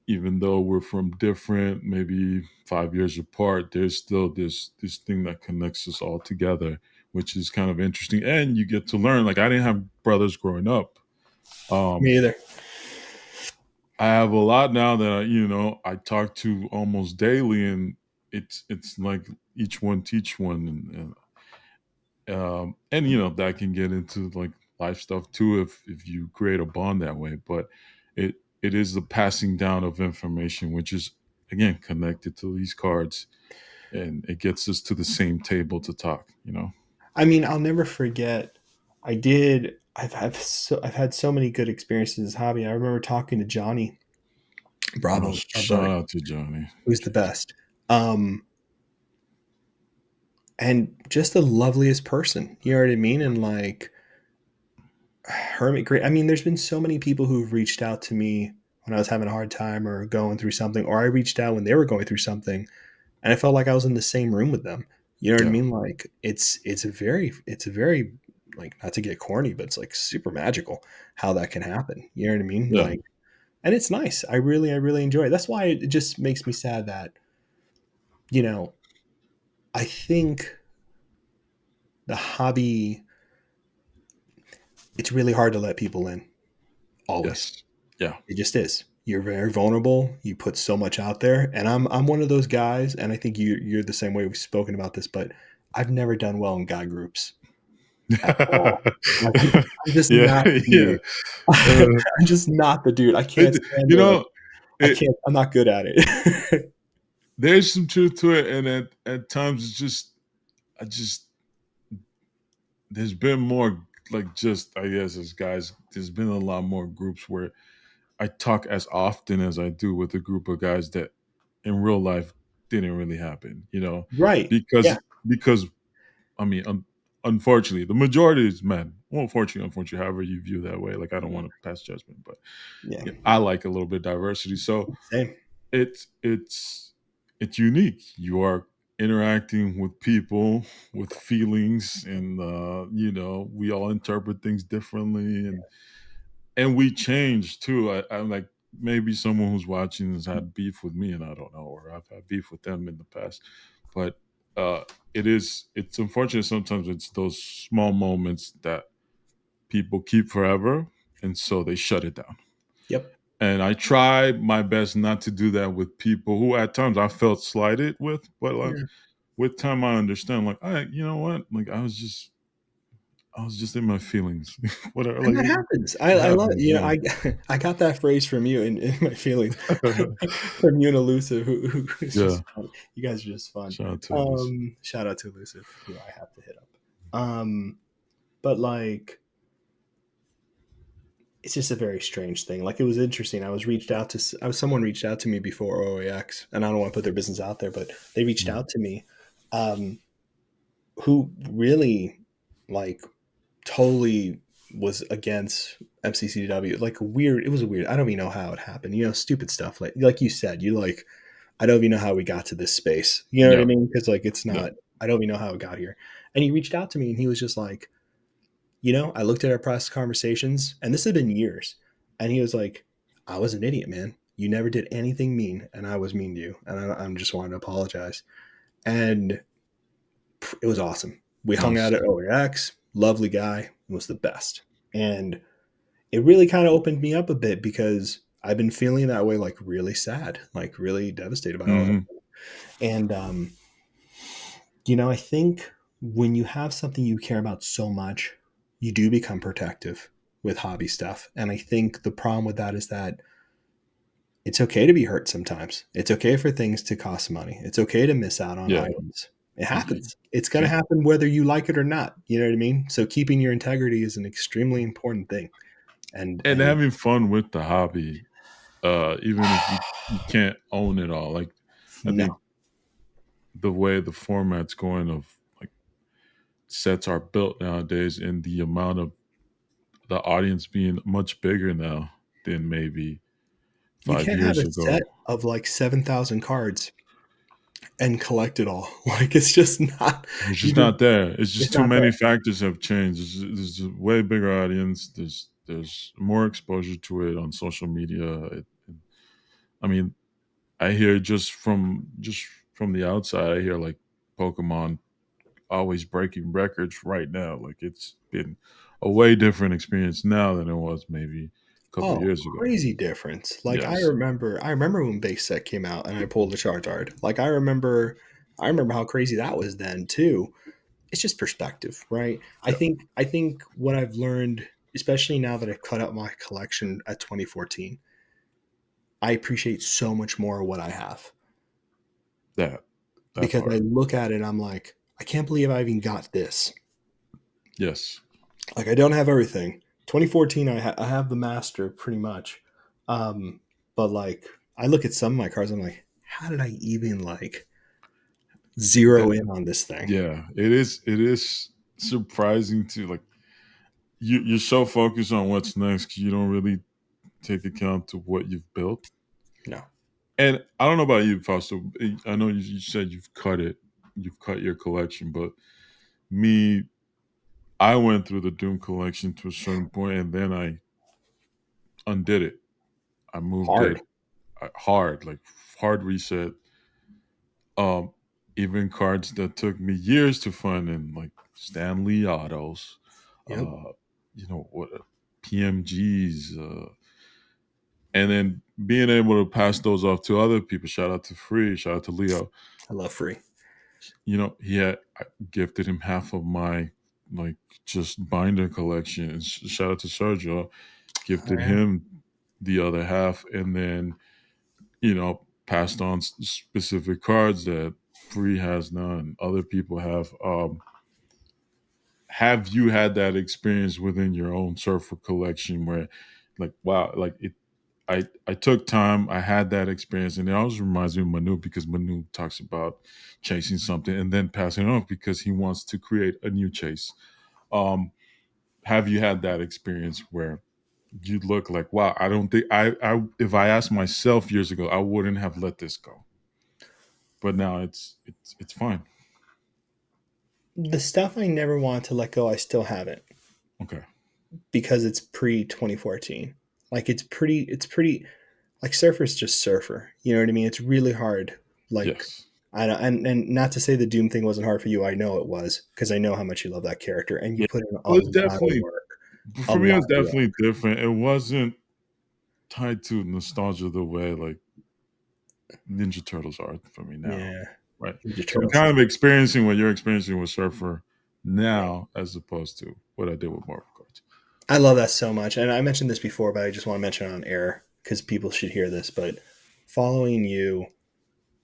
Speaker 1: even though we're from different, maybe 5 years apart, there's still this thing that connects us all together, which is kind of interesting. And you get to learn. Like I didn't have brothers growing up. Um,
Speaker 2: Me either.
Speaker 1: I have a lot now that I talk to almost daily, and it's like each one teach one, and that can get into like life stuff too if you create a bond that way. But it is the passing down of information, which is again connected to these cards, and it gets us to the same table to talk.
Speaker 2: I mean, I'll never forget. I did. I've had so many good experiences in this hobby. I remember talking to Johnny
Speaker 1: Oh,
Speaker 2: Bravo, our
Speaker 1: shout
Speaker 2: buddy,
Speaker 1: out to Johnny.
Speaker 2: who's the best, um, and just the loveliest person. You know what I mean? And like hermit great. I mean, there's been so many people who've reached out to me when I was having a hard time or going through something, or I reached out when they were going through something, and I felt like I was in the same room with them. You know what I
Speaker 1: Yeah,
Speaker 2: mean? Like it's a very like, not to get corny, but it's like super magical how that can happen. You know what I mean?
Speaker 1: yeah,
Speaker 2: Like, and it's nice. I really enjoy it. That's why it just makes me sad that, you know, I think the hobby, it's really hard to let people in. Always.
Speaker 1: yes, yeah.
Speaker 2: It just is. You're very vulnerable. You put so much out there, and I'm one of those guys. And I think you're the same way. We've spoken about this, but I've never done well in guy groups at all. Like, I'm just
Speaker 1: Yeah,
Speaker 2: not the
Speaker 1: yeah.
Speaker 2: dude.
Speaker 1: Uh,
Speaker 2: I'm just not the dude. I can't
Speaker 1: it,
Speaker 2: stand
Speaker 1: you
Speaker 2: to like.
Speaker 1: know,
Speaker 2: I
Speaker 1: it,
Speaker 2: can't. I'm not good at it.
Speaker 1: there's some truth to it, and at times it's just I just there's been more like just I guess as guys, there's been a lot more groups where I talk as often as I do with a group of guys that in real life didn't really happen,
Speaker 2: Right. Yeah.
Speaker 1: because I mean, unfortunately, the majority is men. Well, unfortunately, however you view that way. Like, I don't want to pass judgment, but
Speaker 2: Yeah.
Speaker 1: I like a little bit of diversity. So
Speaker 2: Same.
Speaker 1: it's unique. You are interacting with people with feelings, and we all interpret things differently, and we change too. I'm like maybe someone who's watching has had beef with me, and I don't know, or I've had beef with them in the past, but uh, it's unfortunate sometimes. It's those small moments that people keep forever, and so they shut it down.
Speaker 2: Yep.
Speaker 1: And I try my best not to do that with people who at times I felt slighted with, but like
Speaker 2: Yeah.
Speaker 1: with time I understand. Like, you know what? Like I was just in my feelings. Whatever.
Speaker 2: And
Speaker 1: Like
Speaker 2: that happens.
Speaker 1: it
Speaker 2: I love,
Speaker 1: happens. Yeah.
Speaker 2: I got that phrase from you in my feelings from you and Elusive, who's
Speaker 1: Yeah.
Speaker 2: just funny. You guys are just fun.
Speaker 1: Shout out to Elise.
Speaker 2: Shout out to Elusive, who I have to hit up. But like, it's just a very strange thing. Like, it was interesting. Someone reached out to me before OAX, and I don't want to put their business out there, but they reached
Speaker 1: Mm.
Speaker 2: out to me, um, who really like totally was against MCCW. Like, weird. It was weird. I don't even know how it happened. Stupid stuff. Like you said, you like, I don't even know how we got to this space. You know what I
Speaker 1: Yeah.
Speaker 2: mean? Because like, it's
Speaker 1: Yeah.
Speaker 2: not. I don't even know how it got here. And he reached out to me, and he was just like, I looked at our past conversations, and this had been years, and he was like, I was an idiot, man. You never did anything mean, and I was mean to you, and I'm just wanting to apologize. And it was awesome. We hung
Speaker 1: Nice.
Speaker 2: out at OAX. lovely guy, was the best. And it really kind of opened me up a bit because I've been feeling that way, like really sad, like really devastated by all of it.
Speaker 1: Hmm.
Speaker 2: And I think when you have something you care about so much, you do become protective with hobby stuff. And I think the problem with that is that it's okay to be hurt sometimes. It's okay for things to cost money. It's okay to miss out on
Speaker 1: Yeah,
Speaker 2: items. It
Speaker 1: you
Speaker 2: happens. It's going to
Speaker 1: can't.
Speaker 2: happen whether you like it or not. You know what I mean? So keeping your integrity is an extremely important thing.
Speaker 1: And
Speaker 2: And
Speaker 1: having fun with the hobby, even if you can't own it all. Like I think
Speaker 2: no,
Speaker 1: the way the format's going of like sets are built nowadays, and the amount of the audience being much bigger now than maybe
Speaker 2: you
Speaker 1: five
Speaker 2: can't have a
Speaker 1: years
Speaker 2: set
Speaker 1: ago.
Speaker 2: of like 7,000 cards and collect it all. Like it's just not,
Speaker 1: It's
Speaker 2: you
Speaker 1: just
Speaker 2: just,
Speaker 1: not there. It's
Speaker 2: it's
Speaker 1: just too
Speaker 2: not there.
Speaker 1: many factors have changed. There's a way bigger audience. There's more exposure to it on social media. I mean, I hear just from the outside, I hear like Pokemon always breaking records right now. Like it's been a way different experience now than it was maybe a couple of
Speaker 2: Oh,
Speaker 1: years ago.
Speaker 2: crazy difference. Like
Speaker 1: Yes.
Speaker 2: I remember when base set came out and I pulled the Charizard. Like I remember how crazy that was then too. It's just perspective, right?
Speaker 1: Yeah.
Speaker 2: I think what I've learned, especially now that I've cut up my collection at 2014, I appreciate so much more what I have
Speaker 1: That that
Speaker 2: because I
Speaker 1: part.
Speaker 2: look at it, I'm like, I can't believe I even got this.
Speaker 1: Yes.
Speaker 2: Like I don't have everything. 2014, I have the master pretty much, um, but like I look at some of my cards, I'm like, how did I even like zero
Speaker 1: That
Speaker 2: in on this thing?
Speaker 1: yeah. It is surprising to like you're so focused on what's next 'cause you don't really take account to what you've built.
Speaker 2: No,
Speaker 1: And I don't know about you, Fausto. I know you said you've cut your collection, but me, I went through the Doom collection to a certain point, and then I undid it. I moved
Speaker 2: hard.
Speaker 1: it hard, like hard reset. Um, Even cards that took me years to find, in like Stanley autos,
Speaker 2: Yep,
Speaker 1: uh, what PMGs, and then being able to pass those off to other people. Shout out to Free, shout out to Leo.
Speaker 2: I love free.
Speaker 1: He had I gifted him half of my like just binder collection. And shout out to Sergio,
Speaker 2: Oh,
Speaker 1: gifted
Speaker 2: yeah.
Speaker 1: him the other half, and then passed on specific cards that Free has now and other people have. Have you had that experience within your own surfer collection where, like, wow, like it? I took time. I had that experience, and it always reminds me of Manu because Manu talks about chasing something and then passing it off because he wants to create a new chase. Um, have you had that experience where you look like, wow, I don't think I if I asked myself years ago, I wouldn't have let this go, but now it's fine.
Speaker 2: The stuff I never want to let go, I still haven't
Speaker 1: Okay.
Speaker 2: because it's pre 2014. Like it's pretty like Surfer's just Surfer. You know what I mean? It's really hard. Like
Speaker 1: Yes.
Speaker 2: I don't, and not to say the Doom thing wasn't hard for you. I know it was because I know how much you love that character and you
Speaker 1: Yeah.
Speaker 2: put in
Speaker 1: It
Speaker 2: a
Speaker 1: was
Speaker 2: lot of
Speaker 1: definitely
Speaker 2: work. A
Speaker 1: for me. It
Speaker 2: lot
Speaker 1: was
Speaker 2: of work.
Speaker 1: definitely different. It wasn't tied to nostalgia the way like Ninja Turtles are for me now,
Speaker 2: Yeah.
Speaker 1: right?
Speaker 2: Ninja
Speaker 1: So I'm
Speaker 2: Turtles.
Speaker 1: kind of experiencing what you're experiencing with Surfer now, as opposed to what I did with Marvel cards.
Speaker 2: I love that so much. And I mentioned this before, but I just want to mention it on air because people should hear this. But following you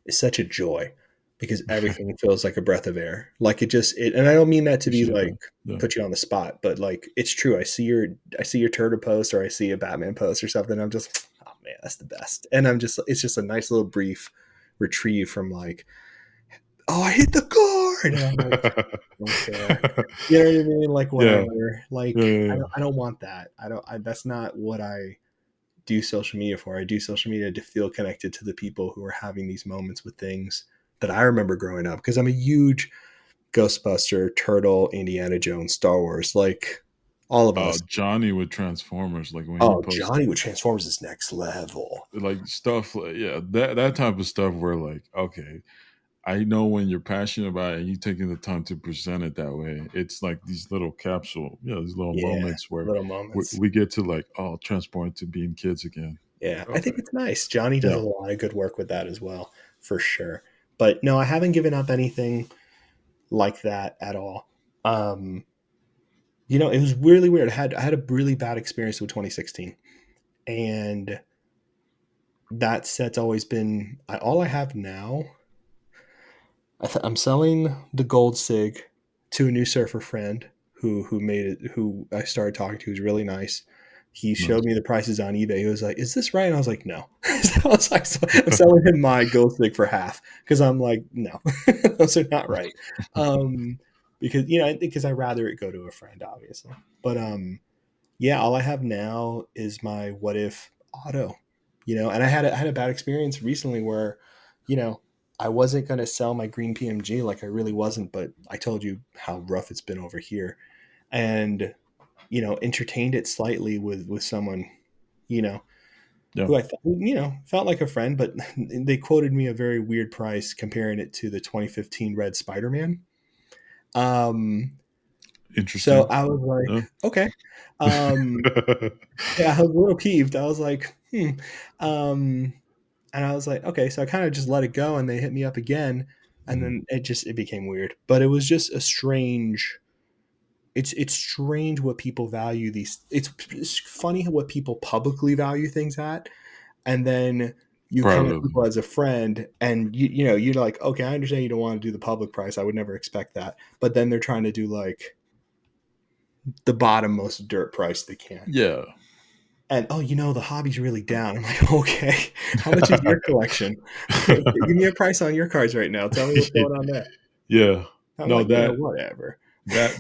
Speaker 2: is such a joy because everything feels like a breath of air. Like and I don't mean that to be
Speaker 1: Appreciate
Speaker 2: like
Speaker 1: that. Yeah.
Speaker 2: put you on the spot, but like it's true. I see your turtle post or I see a Batman post or something. I'm just, oh man, that's the best. And it's just a nice little brief retrieve from like, oh, I hit the guard. And I'm like, I don't care. You know what I mean? Like
Speaker 1: Yeah.
Speaker 2: whatever.
Speaker 1: Yeah.
Speaker 2: Like
Speaker 1: Yeah.
Speaker 2: I don't want that. That's not what I do social media for. I do social media to feel connected to the people who are having these moments with things that I remember growing up because I'm a huge Ghostbuster, Turtle, Indiana Jones, Star Wars, like all of us.
Speaker 1: Johnny with Transformers, like when he
Speaker 2: Oh,
Speaker 1: posts
Speaker 2: Johnny with Transformers is next level.
Speaker 1: like stuff, like, yeah, that type of stuff where like, okay, I know when you're passionate about it and you taking the time to present it that way, it's like these little capsule, these little
Speaker 2: Yeah,
Speaker 1: moments where
Speaker 2: little moments.
Speaker 1: we get to like, oh, transport to being kids again.
Speaker 2: Yeah, I think
Speaker 1: Okay.
Speaker 2: it's nice. Johnny does a
Speaker 1: Yeah.
Speaker 2: lot of good work with that as well, for sure. But no, I haven't given up anything like that at all. Um, it was really weird. I had a really bad experience with 2016, and that set's always been all I have now. I'm selling the gold sig to a new surfer friend who made it. Who I started talking to, who's really nice. He showed
Speaker 1: Nice.
Speaker 2: me the prices on eBay. He was like, "Is this right?" And I was like, "No." So I was like, "I'm selling him my gold stick for half," because I'm like, "No, those are not right." Um, because because I'd rather it go to a friend, obviously. But yeah, all I have now is my what if auto. And I had a bad experience recently where, you know, I wasn't gonna sell my green PMG, like I really wasn't, but I told you how rough it's been over here, and entertained it slightly with someone, you know,
Speaker 1: Yeah.
Speaker 2: who I thought, felt like a friend, but they quoted me a very weird price comparing it to the 2015 red Spider-Man. Um, so
Speaker 1: Interesting.
Speaker 2: I was
Speaker 1: Yeah.
Speaker 2: like, okay. Um, yeah, I was a little peeved. I was like, um, and I was like, okay. So I kind of just let it go, and they hit me up again, and
Speaker 1: Mhm.
Speaker 2: then it became weird. But it was just a strange. It's strange what people value these. It's funny what people publicly value things at, and then you come at
Speaker 1: Privately.
Speaker 2: people as a friend, and you're like, okay, I understand you don't want to do the public price. I would never expect that, but then they're trying to do like the bottom most dirt price they can.
Speaker 1: Yeah.
Speaker 2: And oh, the hobby's really down. I'm like, okay, how much is your collection? Give me a price on your cards right now. Tell me what's going on there.
Speaker 1: Yeah.
Speaker 2: I'm
Speaker 1: No,
Speaker 2: like, whatever.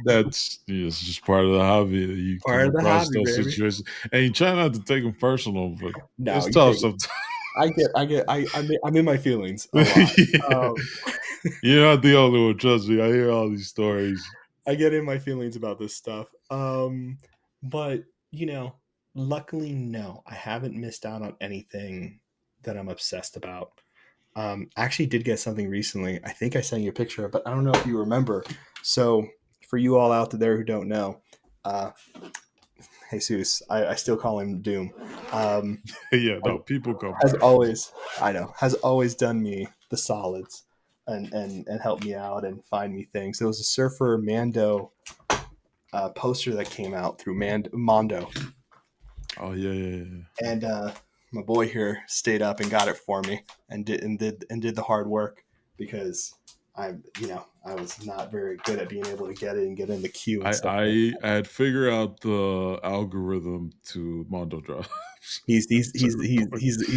Speaker 1: that's it's just part of the hobby. You come
Speaker 2: Part of the
Speaker 1: across
Speaker 2: hobby,
Speaker 1: those
Speaker 2: baby.
Speaker 1: situations, and you try not to take them personal, but
Speaker 2: No,
Speaker 1: it's
Speaker 2: you
Speaker 1: tough
Speaker 2: take it.
Speaker 1: sometimes.
Speaker 2: I'm in my feelings a lot.
Speaker 1: Yeah.
Speaker 2: Um,
Speaker 1: You're not the only one. Trust me. I hear all these stories.
Speaker 2: I get in my feelings about this stuff. But luckily, no, I haven't missed out on anything that I'm obsessed about. I actually did get something recently. I think I sent you a picture, but I don't know if you remember. So, for you all out there who don't know, uh, Jesus, I still call him Doom. Um,
Speaker 1: Yeah.
Speaker 2: has,
Speaker 1: No, people come
Speaker 2: has
Speaker 1: first.
Speaker 2: always, I know, has always done me the solids and helped me out and find me things. There was a Surfer Mando poster that came out through Mondo,
Speaker 1: Oh yeah, yeah, yeah.
Speaker 2: and my boy here stayed up and got it for me and did the hard work because I was not very good at being able to get it and get in the queue and
Speaker 1: I
Speaker 2: stuff like
Speaker 1: I
Speaker 2: that.
Speaker 1: I had figured out the algorithm to Mondo Drive. So
Speaker 2: He's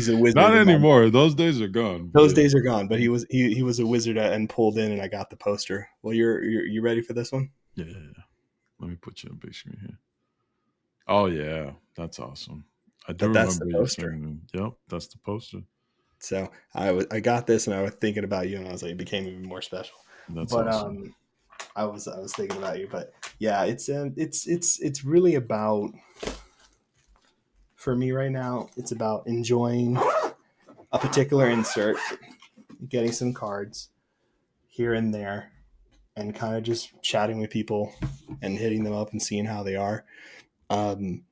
Speaker 2: a wizard
Speaker 1: not
Speaker 2: in that.
Speaker 1: anymore. Those days are gone. But
Speaker 2: Those
Speaker 1: yeah.
Speaker 2: days are gone, but he was a wizard and pulled in, and I got the poster. Well, you ready for this one?
Speaker 1: Yeah, yeah, yeah. Let me put you on big screen here. Oh yeah, that's awesome. I do
Speaker 2: But that's the
Speaker 1: remember you
Speaker 2: poster.
Speaker 1: sending me. Yep, that's the poster.
Speaker 2: So I got this, and I was thinking about you, and I was like, it became even more special.
Speaker 1: That's
Speaker 2: But
Speaker 1: awesome.
Speaker 2: I was thinking about you, but yeah, it's really about, for me right now. It's about enjoying a particular insert, getting some cards here and there, and kind of just chatting with people and hitting them up and seeing how they are. Um,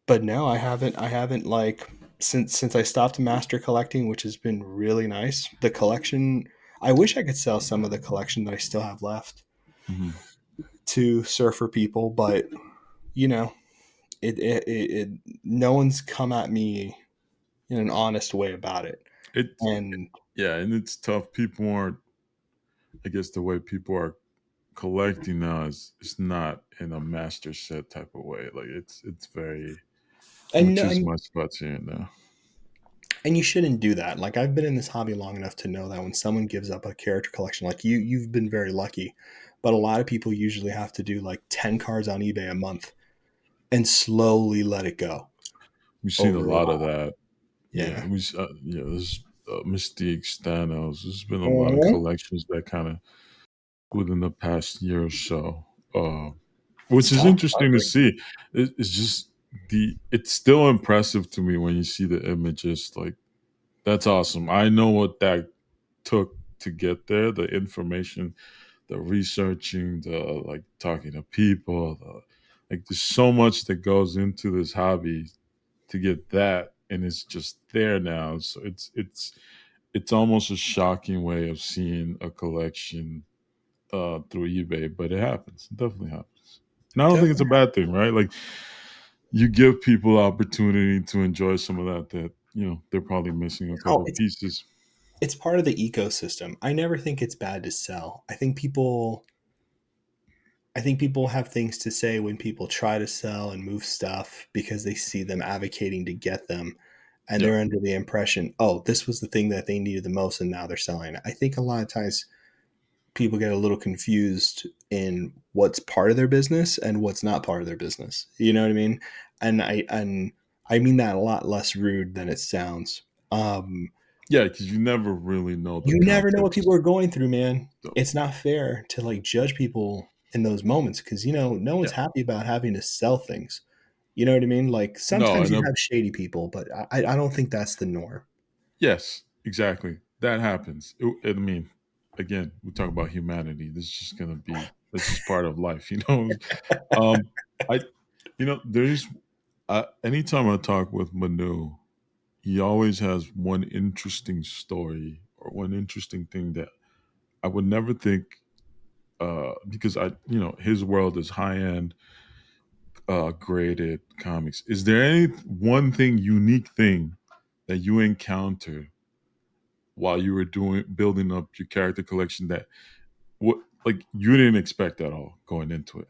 Speaker 2: but no, I haven't like since I stopped master collecting, which has been really nice. The collection, I wish I could sell some of the collection that I still have left
Speaker 1: Hmm.
Speaker 2: to surfer people, but you know, it no one's come at me in an honest way about it.
Speaker 1: It
Speaker 2: And
Speaker 1: Yeah, and it's tough. People aren't. I guess the way people are collecting now is it's not in a master set type of way. Like it's very,
Speaker 2: and
Speaker 1: which
Speaker 2: no,
Speaker 1: is
Speaker 2: and,
Speaker 1: my spot here now.
Speaker 2: and you shouldn't do that. Like I've been in this hobby long enough to know that when someone gives up a character collection, like you've been very lucky, but a lot of people usually have to do like 10 cards on eBay a month and slowly let it go
Speaker 1: We've seen a
Speaker 2: over a
Speaker 1: lot of
Speaker 2: while.
Speaker 1: that. Yeah,
Speaker 2: Yeah.
Speaker 1: yeah. There's Mystique, Stanos. There's been a lot of
Speaker 2: Mhm.
Speaker 1: collections that kind of within the past year or so, which
Speaker 2: It's
Speaker 1: is
Speaker 2: tough.
Speaker 1: interesting to
Speaker 2: Hungry.
Speaker 1: see. It's just it's still impressive to me when you see the images. Like that's awesome. I know what that took to get there, the information, the researching, the like talking to people, like there's so much that goes into this hobby to get that, and it's just there now. So it's almost a shocking way of seeing a collection through eBay, but it happens. It definitely happens. And I don't think it's a
Speaker 2: Definitely.
Speaker 1: bad thing, right? Like you give people opportunity to enjoy some of that they're probably missing a
Speaker 2: Oh,
Speaker 1: couple pieces.
Speaker 2: it's part of the ecosystem. I never think it's bad to sell. I think people have things to say when people try to sell and move stuff because they see them advocating to get them and
Speaker 1: Yeah,
Speaker 2: they're under the impression, oh, this was the thing that they needed the most and now they're selling it. I think a lot of times people get a little confused in what's part of their business and what's not part of their business. You know what I mean? And I mean that a lot less rude than it sounds. Um,
Speaker 1: yeah, because you never really know the
Speaker 2: you never know what people
Speaker 1: context.
Speaker 2: are going through, man.
Speaker 1: So,
Speaker 2: It's not fair to like judge people in those moments because no one's
Speaker 1: yeah,
Speaker 2: happy about having to sell things. You know what I mean? Like
Speaker 1: no,
Speaker 2: sometimes
Speaker 1: and
Speaker 2: you have shady people, but I don't think that's the norm.
Speaker 1: yes, exactly, that happens. I mean, again, we talk about humanity. This is just gonna be this is part of life, you know. I there's anytime I talk with Manu, he always has one interesting story or one interesting thing that I would never think, because his world is high end, graded comics. Is there any one thing, unique thing that you encountered while you were doing building up your character collection that what like you didn't expect at all going into it?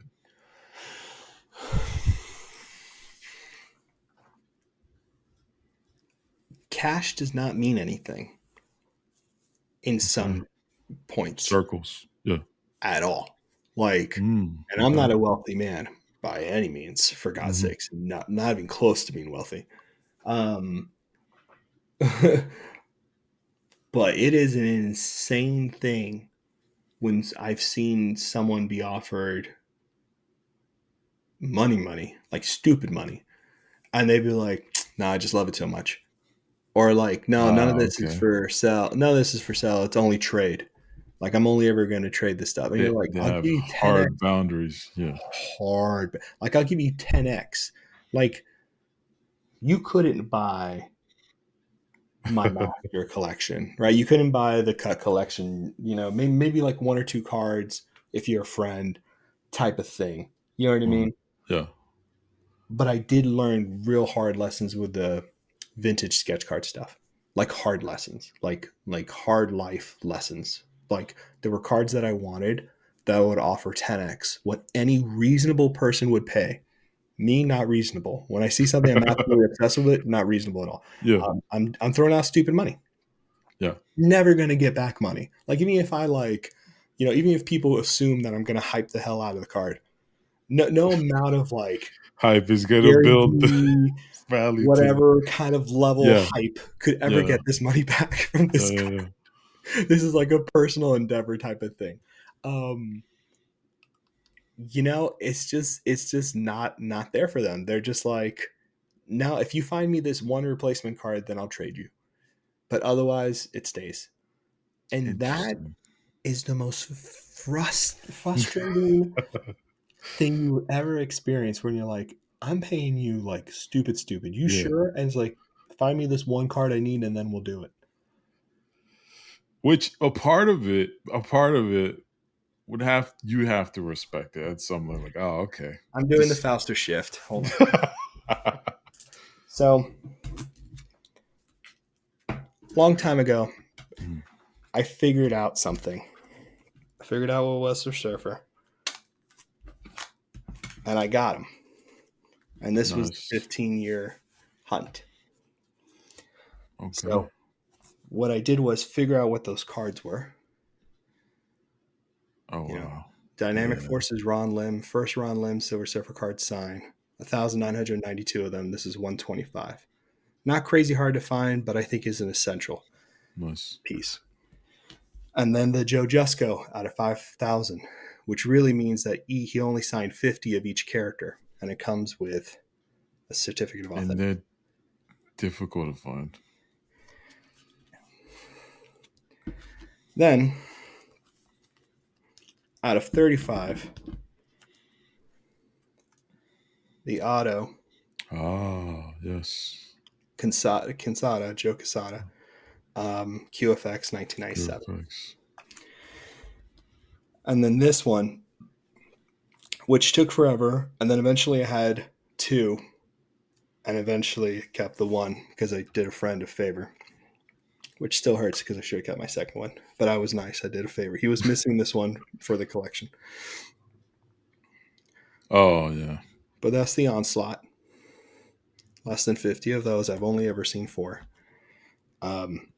Speaker 2: Cash does not mean anything in
Speaker 1: Okay,
Speaker 2: some points
Speaker 1: circles. Yeah.
Speaker 2: at all. Like, and I'm
Speaker 1: Okay.
Speaker 2: not a wealthy man by any means, for God's
Speaker 1: Hmm.
Speaker 2: sakes, not even close to being wealthy. Um, but it is an insane thing when I've seen someone be offered money, like stupid money, and they'd be like, "No, I just love it so much," or like, "No, none of this is
Speaker 1: Okay.
Speaker 2: for sale. None of this is for sale. It's only trade. Like, I'm only ever going to trade this stuff." And you're like,
Speaker 1: They
Speaker 2: "I'll
Speaker 1: have
Speaker 2: give you 10x
Speaker 1: hard boundaries. Yeah.
Speaker 2: hard. Like, I'll give you 10x. Like, you couldn't buy my master collection, right? You couldn't buy the cut collection, maybe like one or two cards if you're a friend type of thing. You know what I
Speaker 1: Uh,
Speaker 2: mean?
Speaker 1: yeah.
Speaker 2: But I did learn real hard lessons with the vintage sketch card stuff. Like hard lessons, like hard life lessons. Like there were cards that I wanted that would offer 10x what any reasonable person would pay. Me, not reasonable. When I see something I'm absolutely obsessed with it, not reasonable at all.
Speaker 1: Yeah.
Speaker 2: I'm throwing out stupid money.
Speaker 1: Yeah.
Speaker 2: Never gonna get back money. Like even if I like, even if people assume that I'm gonna hype the hell out of the card, no amount of like
Speaker 1: Hype is gonna
Speaker 2: Gary
Speaker 1: build
Speaker 2: V,
Speaker 1: value to the.
Speaker 2: whatever kind of level
Speaker 1: Yeah.
Speaker 2: hype could ever
Speaker 1: Yeah.
Speaker 2: get this money back from
Speaker 1: Yeah.
Speaker 2: this
Speaker 1: Yeah.
Speaker 2: card.
Speaker 1: Yeah.
Speaker 2: This is like a personal endeavor type of thing. Um, it's just not there for them. They're just like, now if you find me this one replacement card, then I'll trade you. But otherwise, it stays. And that
Speaker 1: Interesting.
Speaker 2: is the most frustrating thing you ever experience when you're like, I'm paying you like stupid, stupid. You
Speaker 1: Yeah.
Speaker 2: sure? And it's like, find me this one card I need and then we'll do it.
Speaker 1: Which a part of it would have you have to respect it at some level. Like, oh, okay,
Speaker 2: I'm doing the
Speaker 1: this.
Speaker 2: Fausto shift. Hold on. So, long time ago,
Speaker 1: Mm,
Speaker 2: I figured out something. I figured out what was the surfer, and I got him. And this was the
Speaker 1: nice.
Speaker 2: 15-year hunt.
Speaker 1: Okay.
Speaker 2: So, what I did was figure out what those cards were.
Speaker 1: Oh
Speaker 2: You know,
Speaker 1: wow.
Speaker 2: Dynamic
Speaker 1: Yeah.
Speaker 2: Forces Ron Lim, first Ron Lim Silver Surfer card sign. 1,992 of them. This is 125. Not crazy hard to find, but I think is an essential
Speaker 1: Nice.
Speaker 2: piece. And then the Joe Jusko out of 5,000, which really means that he only signed 50 of each character, and it comes with a certificate of
Speaker 1: And
Speaker 2: authenticity.
Speaker 1: they're difficult to find.
Speaker 2: Then, out of 35, the Auto
Speaker 1: Ah, yes.
Speaker 2: Kinsada, Joe Quesada, QFX 1997.
Speaker 1: QFX.
Speaker 2: And then this one, which took forever, and then eventually I had two, and eventually kept the one because I did a friend a favor, which still hurts because I should have kept my second one. But I was nice. I did a favor. He was missing this one for the collection.
Speaker 1: Oh, yeah.
Speaker 2: But that's the Onslaught. Less than 50 of those. I've only ever seen four. Um,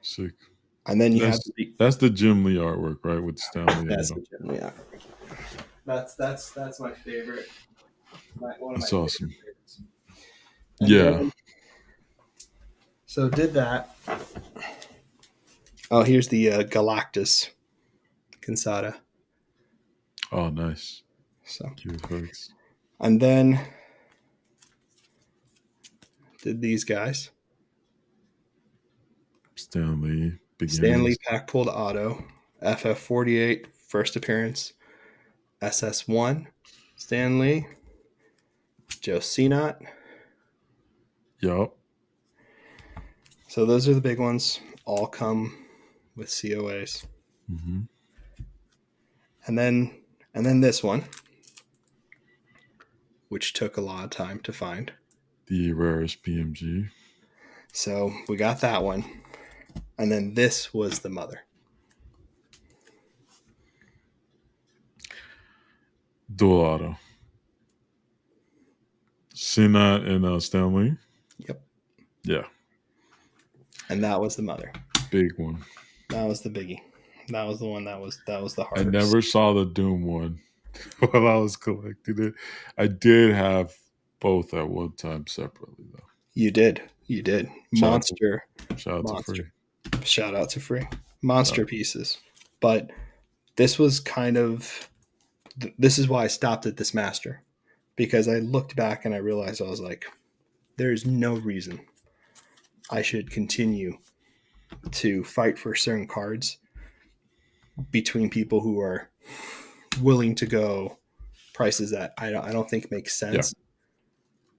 Speaker 1: Sick.
Speaker 2: and then you have
Speaker 1: That's
Speaker 2: the
Speaker 1: that's the Jim Lee artwork, right? With Stanley and
Speaker 2: that's the gym. Yeah, that's my favorite. One of my
Speaker 1: that's
Speaker 2: favorite
Speaker 1: awesome.
Speaker 2: favorites. And
Speaker 1: Yeah.
Speaker 2: then so did that. Oh, here's the Galactus Cansada.
Speaker 1: Oh, nice.
Speaker 2: So
Speaker 1: QFX.
Speaker 2: and then did these guys.
Speaker 1: Stanley
Speaker 2: Stanley
Speaker 1: beginnings.
Speaker 2: Pack Pulled Auto, FF48 first appearance, SS1, Stanley, Joe Cnot.
Speaker 1: Yup.
Speaker 2: So those are the big ones. All come with COAs.
Speaker 1: Mm-hmm.
Speaker 2: And then this one, which took a lot of time to find.
Speaker 1: The rarest PMG.
Speaker 2: So we got that one. And then this was the mother.
Speaker 1: Dual auto. Sinat and Stanley.
Speaker 2: Yep.
Speaker 1: Yeah.
Speaker 2: And that was the mother.
Speaker 1: Big one.
Speaker 2: That was the biggie. That was the one that was the
Speaker 1: I
Speaker 2: hardest.
Speaker 1: never saw the Doom one while I was collecting it. I did have both at one time separately though.
Speaker 2: You did. You did.
Speaker 1: Shout out to
Speaker 2: Monster.
Speaker 1: shout out to
Speaker 2: Monster.
Speaker 1: Free.
Speaker 2: Shout out to Free.
Speaker 1: Yeah.
Speaker 2: Monster pieces. But this was kind of this is why I stopped at this master, because I looked back and I realized I was like, there is no reason I should continue to fight for certain cards between people who are willing to go prices that I don't think make
Speaker 1: Yeah.
Speaker 2: sense,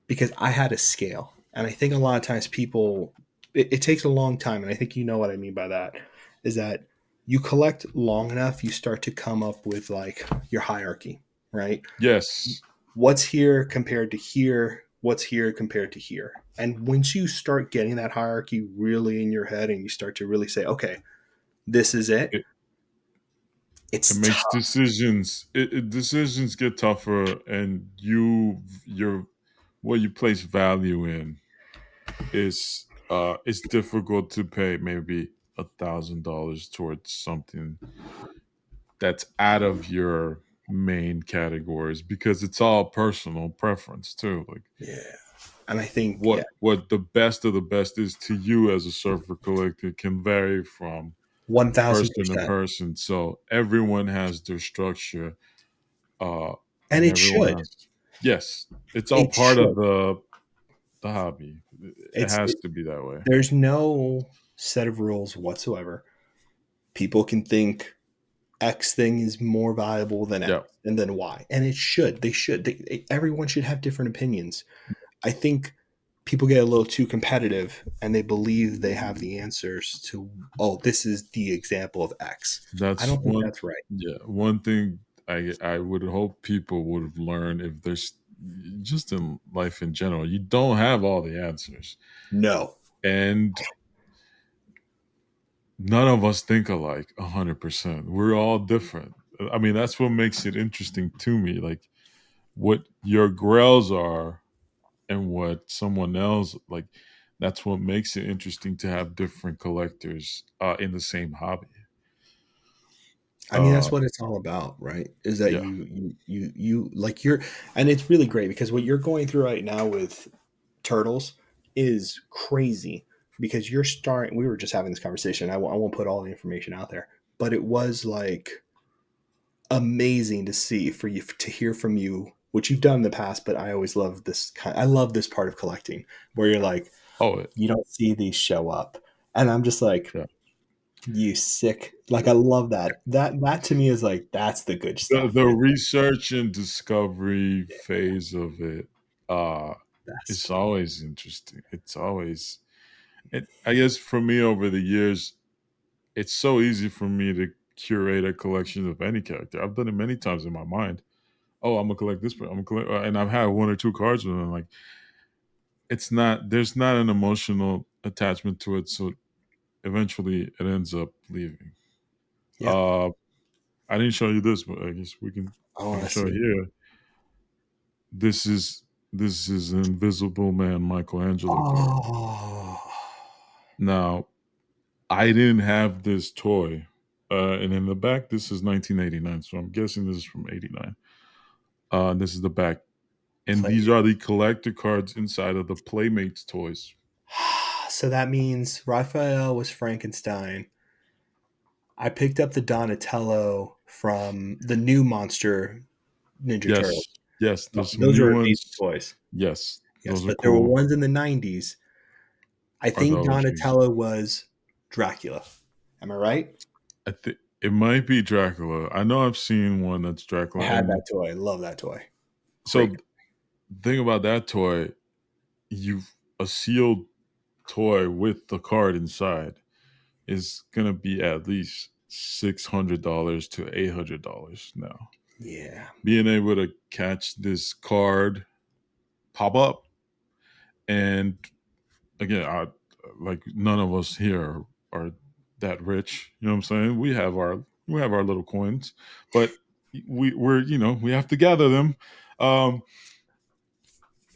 Speaker 2: because I had a scale. And I think a lot of times people, it takes a long time. And I think you know what I mean by that is that you collect long enough, you start to come up with like your hierarchy, right?
Speaker 1: Yes.
Speaker 2: What's here compared to here? What's here compared to here? And once you start getting that hierarchy really in your head and you start to really say, okay, this is it,
Speaker 1: It, it
Speaker 2: it's
Speaker 1: makes
Speaker 2: tough.
Speaker 1: decisions get tougher and your what you place value in is it's difficult to pay maybe $1,000 towards something that's out of your main categories because it's all personal preference too. Like
Speaker 2: Yeah. And I think, yeah,
Speaker 1: what the best of the best is to you as a surfer collector can vary from person to
Speaker 2: 1000%.
Speaker 1: person. So everyone has their structure,
Speaker 2: And
Speaker 1: and
Speaker 2: it
Speaker 1: everyone
Speaker 2: should.
Speaker 1: has. Yes, it's all
Speaker 2: It
Speaker 1: part of
Speaker 2: should.
Speaker 1: the hobby. It
Speaker 2: It's
Speaker 1: has
Speaker 2: it,
Speaker 1: to be that way.
Speaker 2: there's no set of rules whatsoever. People can think X thing is more valuable than X
Speaker 1: Yeah.
Speaker 2: and then Y. And it should. They should. Everyone should have different opinions. I think people get a little too competitive and they believe they have the answers to, oh, this is the example of X. I
Speaker 1: That's
Speaker 2: don't think
Speaker 1: one.
Speaker 2: that's right.
Speaker 1: Yeah, one thing I would hope people would have learned if there's just in life in general, you don't have all the answers,
Speaker 2: No.
Speaker 1: and none of us think alike 100%. We're all different. I mean, that's what makes it interesting to me. Like what your grails are and what someone else like. That's what makes it interesting to have different collectors in the same hobby.
Speaker 2: I mean,
Speaker 1: Uh,
Speaker 2: that's what it's all about, right? Is that
Speaker 1: yeah.
Speaker 2: you like you're, and it's really great because what you're going through right now with turtles is crazy because you're starting. We were just having this conversation. I won't put all the information out there, but it was like amazing to see for you to hear from you, which you've done in the past. But I always love this kind. I love this part of collecting where you're like,
Speaker 1: Oh,
Speaker 2: you don't see these show up, and I'm just like,
Speaker 1: yeah.
Speaker 2: You sick. Like I love that. That to me is like that's the good
Speaker 1: The
Speaker 2: stuff.
Speaker 1: research and discovery phase of it, uh,
Speaker 2: That's
Speaker 1: it's
Speaker 2: fun.
Speaker 1: always interesting. It's always, I guess for me over the years, it's so easy for me to curate a collection of any character. I've done it many times in my mind. Oh, I'm gonna collect this, but I'm gonna collect, and I've had one or two cards with them. Like it's not, there's not an emotional attachment to it, so eventually it ends up leaving.
Speaker 2: Yeah.
Speaker 1: Uh, I didn't show you this, but I guess we can.
Speaker 2: I
Speaker 1: I
Speaker 2: want
Speaker 1: can
Speaker 2: to
Speaker 1: show
Speaker 2: see.
Speaker 1: it here. This is Invisible Man Michelangelo card.
Speaker 2: Oh.
Speaker 1: Now I didn't have this toy, and in the back this is 1989, so I'm guessing this is from '89. This is the back, and
Speaker 2: Play.
Speaker 1: these are the collector cards inside of the Playmates toys.
Speaker 2: So that means Raphael was Frankenstein. I picked up the Donatello from the new Monster Ninja
Speaker 1: Yes,
Speaker 2: Turtles.
Speaker 1: yes. There's some
Speaker 2: Those
Speaker 1: new
Speaker 2: are amazing
Speaker 1: ones.
Speaker 2: toys.
Speaker 1: Yes,
Speaker 2: Yes,
Speaker 1: those are
Speaker 2: but there were
Speaker 1: cool.
Speaker 2: ones in the 90s. I
Speaker 1: Are the
Speaker 2: think
Speaker 1: OGs.
Speaker 2: Donatello was Dracula. Am I right?
Speaker 1: I think it might be Dracula. I know I've seen one that's
Speaker 2: I
Speaker 1: Dracula,
Speaker 2: had that
Speaker 1: and
Speaker 2: toy. I love that toy. Great.
Speaker 1: so the thing about that toy, you've a sealed toy with the card inside is gonna be at least $600 to $800 now.
Speaker 2: Yeah.
Speaker 1: Being able to catch this card pop up, and again, like none of us here are that rich. You know what I'm saying? We have our little coins, but we're we have to gather them. Um,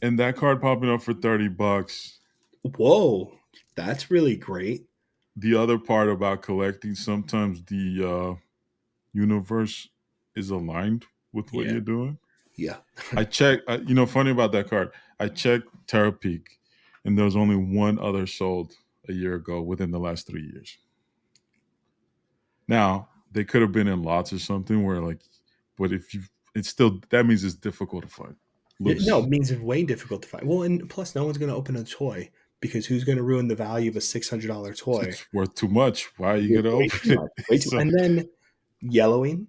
Speaker 1: and that card popping up for $30.
Speaker 2: Whoa. That's really great.
Speaker 1: The other part about collecting, sometimes the universe is aligned with what
Speaker 2: Yeah.
Speaker 1: you're doing.
Speaker 2: Yeah.
Speaker 1: I checked, funny about that card. I checked Terapeak, and there was only one other sold a year ago within the last 3 years. Now, they could have been in lots or something where, like, but if you, it's still, that means it's difficult to find
Speaker 2: No, it
Speaker 1: loose.
Speaker 2: means it's way difficult to find. Well, and plus, no one's going to open a toy because who's going to ruin the value of a $600 toy?
Speaker 1: It's worth too much. Why are you going to
Speaker 2: Way
Speaker 1: open
Speaker 2: too much. Way
Speaker 1: it?
Speaker 2: too.
Speaker 1: So,
Speaker 2: And then yellowing,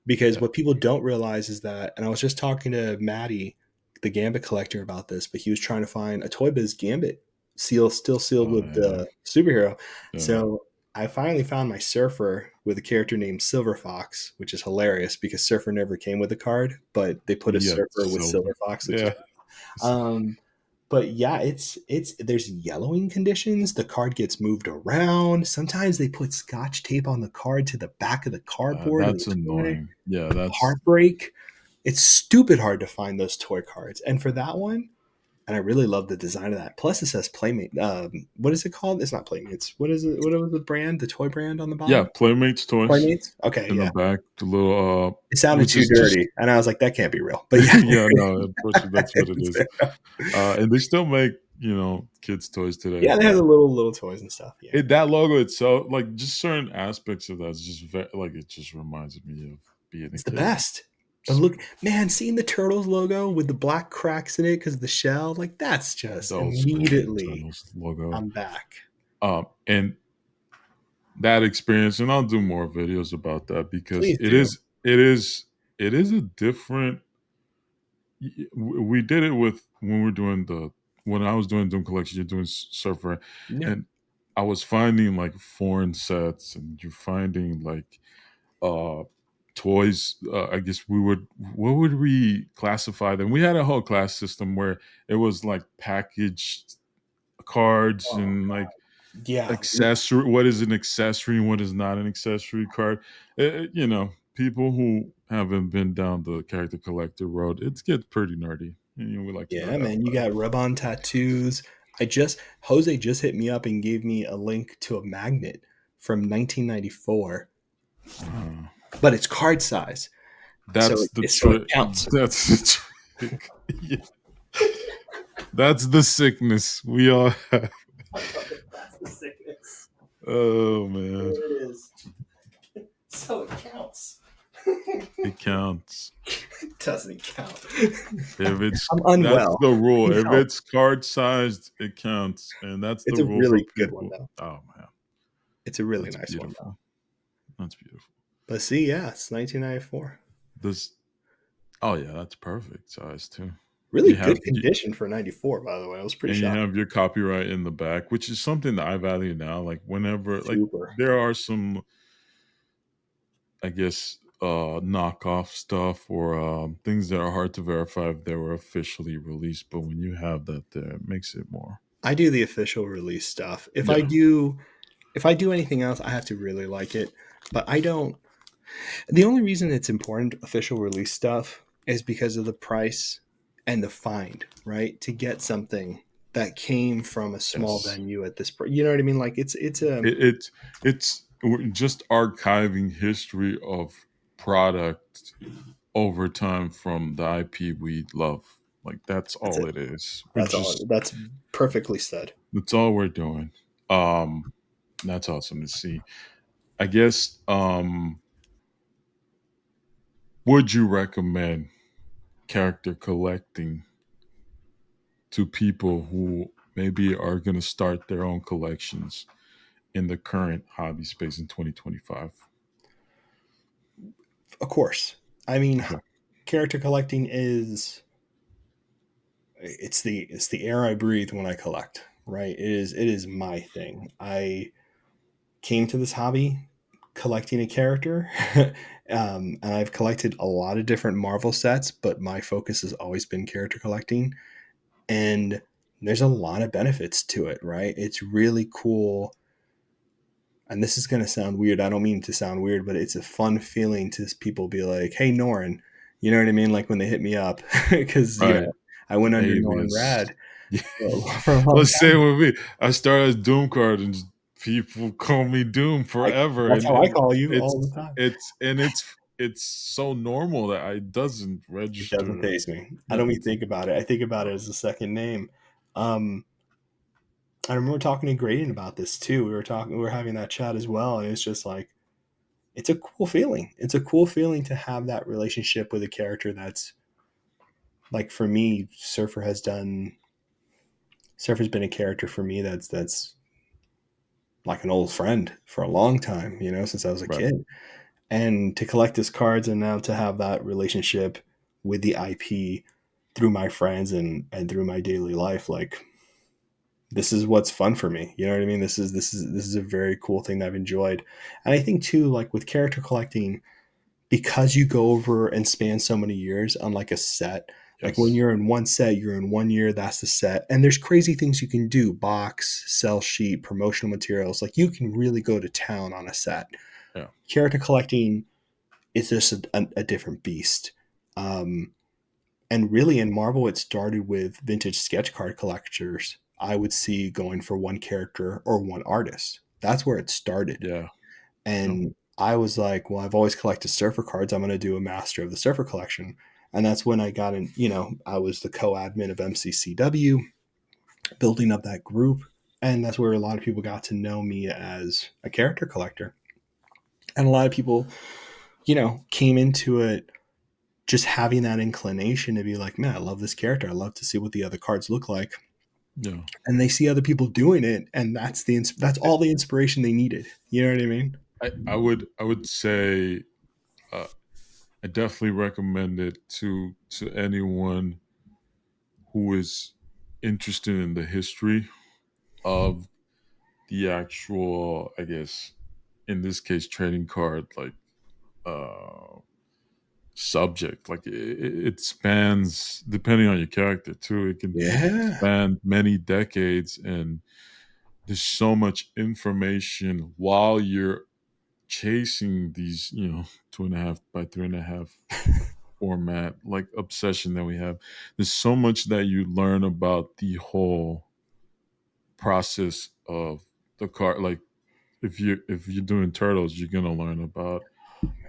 Speaker 2: because
Speaker 1: yeah.
Speaker 2: what people don't realize is that, and I was just talking to Maddie, the Gambit collector, about this, but he was trying to find a Toy Biz Gambit still sealed
Speaker 1: Oh,
Speaker 2: with
Speaker 1: yeah.
Speaker 2: the superhero.
Speaker 1: Yeah.
Speaker 2: So I finally found my Surfer with a character named Silver Fox, which is hilarious because Surfer never came with a card, but they put a
Speaker 1: Yeah.
Speaker 2: Surfer with
Speaker 1: Silver.
Speaker 2: Silver Fox, which is
Speaker 1: Yeah.
Speaker 2: um, but yeah, it's there's yellowing conditions. The card gets moved around. Sometimes they put scotch tape on the card to the back of the cardboard of the
Speaker 1: That's
Speaker 2: toy.
Speaker 1: annoying. Yeah. That's,
Speaker 2: Heartbreak. It's stupid hard to find those toy cards. And for that one, and I really love the design of that. Plus, it says Playmate. What is it called? It's not Playmates. What is it? What was the brand? The toy brand on the
Speaker 1: yeah.
Speaker 2: bottom?
Speaker 1: Playmates toys
Speaker 2: Playmates. Okay,
Speaker 1: in the
Speaker 2: yeah.
Speaker 1: back, the little,
Speaker 2: It sounded
Speaker 1: which
Speaker 2: too
Speaker 1: is just,
Speaker 2: dirty, and I was like, that can't be real. But yeah,
Speaker 1: yeah, no, unfortunately, that's what it is. And they still make, kids' toys today,
Speaker 2: yeah, they have
Speaker 1: but
Speaker 2: the little toys and stuff. Yeah.
Speaker 1: that logo itself, like just certain aspects of that, is just like it just reminds me of being a
Speaker 2: It's the
Speaker 1: kid.
Speaker 2: best. The
Speaker 1: Just
Speaker 2: look, man, seeing the Turtles logo with the black cracks in it because of the shell, like that's just
Speaker 1: the old school
Speaker 2: immediately
Speaker 1: Turtles logo.
Speaker 2: I'm back.
Speaker 1: And that experience, and I'll do more videos about that because
Speaker 2: Please do.
Speaker 1: it is a different. We did it with when we're doing when I was doing Doom Collection, you're doing Surfer,
Speaker 2: Yeah.
Speaker 1: and I was finding like foreign sets, and you're finding like uh toys. I guess we would, what would we classify them? We had a whole class system where it was like packaged cards
Speaker 2: Oh,
Speaker 1: and like
Speaker 2: yeah.
Speaker 1: accessory, what is an accessory and what is not an accessory card. People who haven't been down the character collector road, it gets pretty nerdy, and we like to
Speaker 2: Yeah,
Speaker 1: nerd out
Speaker 2: man. You
Speaker 1: about
Speaker 2: got rub-on tattoos. Jose just hit me up and gave me a link to a magnet from 1994,
Speaker 1: it.
Speaker 2: but it's card size, so
Speaker 1: That's the
Speaker 2: it
Speaker 1: trick.
Speaker 2: counts.
Speaker 1: That's the trick. Yeah. That's the sickness we all have.
Speaker 2: That's the sickness.
Speaker 1: Oh man,
Speaker 2: There it is. So it counts.
Speaker 1: it counts.
Speaker 2: It doesn't count.
Speaker 1: If it's,
Speaker 2: I'm
Speaker 1: that's
Speaker 2: unwell.
Speaker 1: the
Speaker 2: I
Speaker 1: rule.
Speaker 2: need
Speaker 1: If
Speaker 2: help.
Speaker 1: it's card sized, it counts, and that's the
Speaker 2: It's a
Speaker 1: rule for
Speaker 2: really good one
Speaker 1: people.
Speaker 2: though.
Speaker 1: Oh man,
Speaker 2: It's a really
Speaker 1: That's
Speaker 2: nice one though.
Speaker 1: beautiful. That's beautiful.
Speaker 2: But see, yeah, it's 1994.
Speaker 1: This Oh yeah, that's perfect size too.
Speaker 2: Really
Speaker 1: You have
Speaker 2: good condition for 94, by the way. I was pretty
Speaker 1: and you
Speaker 2: shocked.
Speaker 1: have your copyright in the back, which is something that I value now. Like whenever, like
Speaker 2: Super.
Speaker 1: there are some, I guess, knockoff stuff or things that are hard to verify if they were officially released. But when you have that, there, it makes it more.
Speaker 2: I do the official release stuff.
Speaker 1: Yeah.
Speaker 2: If I do anything else, I have to really like it. But I don't. The only reason it's important, official release stuff, is because of the price and the find, right? To get something that came from a small
Speaker 1: Yes.
Speaker 2: venue at this point, you know what I mean? Like it's a
Speaker 1: It, it it's we're just archiving history of product over time from the IP we love. Like that's
Speaker 2: that's
Speaker 1: all
Speaker 2: it.
Speaker 1: it is. We're
Speaker 2: That's all.
Speaker 1: just
Speaker 2: That's perfectly said.
Speaker 1: That's all we're doing. Um, that's awesome to see. I guess. Would you recommend character collecting to people who maybe are going to start their own collections in the current hobby space in 2025?
Speaker 2: Of course. I mean,
Speaker 1: Okay.
Speaker 2: character collecting is it's the air I breathe when I collect, right? It is my thing. I came to this hobby collecting a character, and I've collected a lot of different Marvel sets, but my focus has always been character collecting, and there's a lot of benefits to it, right? It's really cool. And this is going to sound weird. I don't mean to sound weird, but it's a fun feeling to people be like, "Hey, Norin," you know what I mean? Like when they hit me up, because
Speaker 1: Right.
Speaker 2: I went under Norin
Speaker 1: Alias.
Speaker 2: Rad for a long
Speaker 1: Let's say it
Speaker 2: time.
Speaker 1: with me. I started as Doom card and people call me Doom forever.
Speaker 2: That's
Speaker 1: And,
Speaker 2: how I
Speaker 1: and
Speaker 2: call you
Speaker 1: it's
Speaker 2: all the time.
Speaker 1: it's and it's so normal that it doesn't
Speaker 2: It doesn't
Speaker 1: register.
Speaker 2: phase me. I don't
Speaker 1: Yeah.
Speaker 2: even think about it. I think about it as a second name. Um, I remember talking to Graydon about this too. We were having that chat as well, and it's just like it's a cool feeling. It's a cool feeling to have that relationship with a character that's like for me, Surfer's been a character for me that's like an old friend for a long time, you know, since I was a
Speaker 1: Right.
Speaker 2: kid. And to collect his cards and now to have that relationship with the IP through my friends and through my daily life, like this is what's fun for me. You know what I mean? This is a very cool thing that I've enjoyed. And I think too, like with character collecting, because you go over and span so many years on like a set, like when
Speaker 1: Yes.
Speaker 2: you're in one set, you're in 1 year, that's the set. And there's crazy things you can do: box, sell sheet, promotional materials. Like you can really go to town on a set.
Speaker 1: Yeah.
Speaker 2: Character collecting is just a different beast. Um, and really in Marvel, it started with vintage sketch card collectors. I would see going for one character or one artist. That's where it started.
Speaker 1: Yeah. Yep.
Speaker 2: And I was like, well, I've always collected surfer cards. I'm going to do a master of the surfer collection. And that's when I got in, you know, I was the co-admin of MCCW, building up that group. And that's where a lot of people got to know me as a character collector. And a lot of people, you know, came into it just having that inclination to be like, man, I love this character. I love to see what the other cards look like.
Speaker 1: Yeah.
Speaker 2: And they see other people doing it, and that's all the inspiration they needed. You know what I mean?
Speaker 1: I would say I definitely recommend it to anyone who is interested in the history of the actual, I guess, in this case, trading card like uh subject. Like it spans, depending on your character too. It can
Speaker 2: Yeah.
Speaker 1: span many decades, and there's so much information while you're chasing these, 2.5 by 3.5 format like obsession that we have. There's so much that you learn about the whole process of the card. Like if you're doing turtles, you're gonna learn about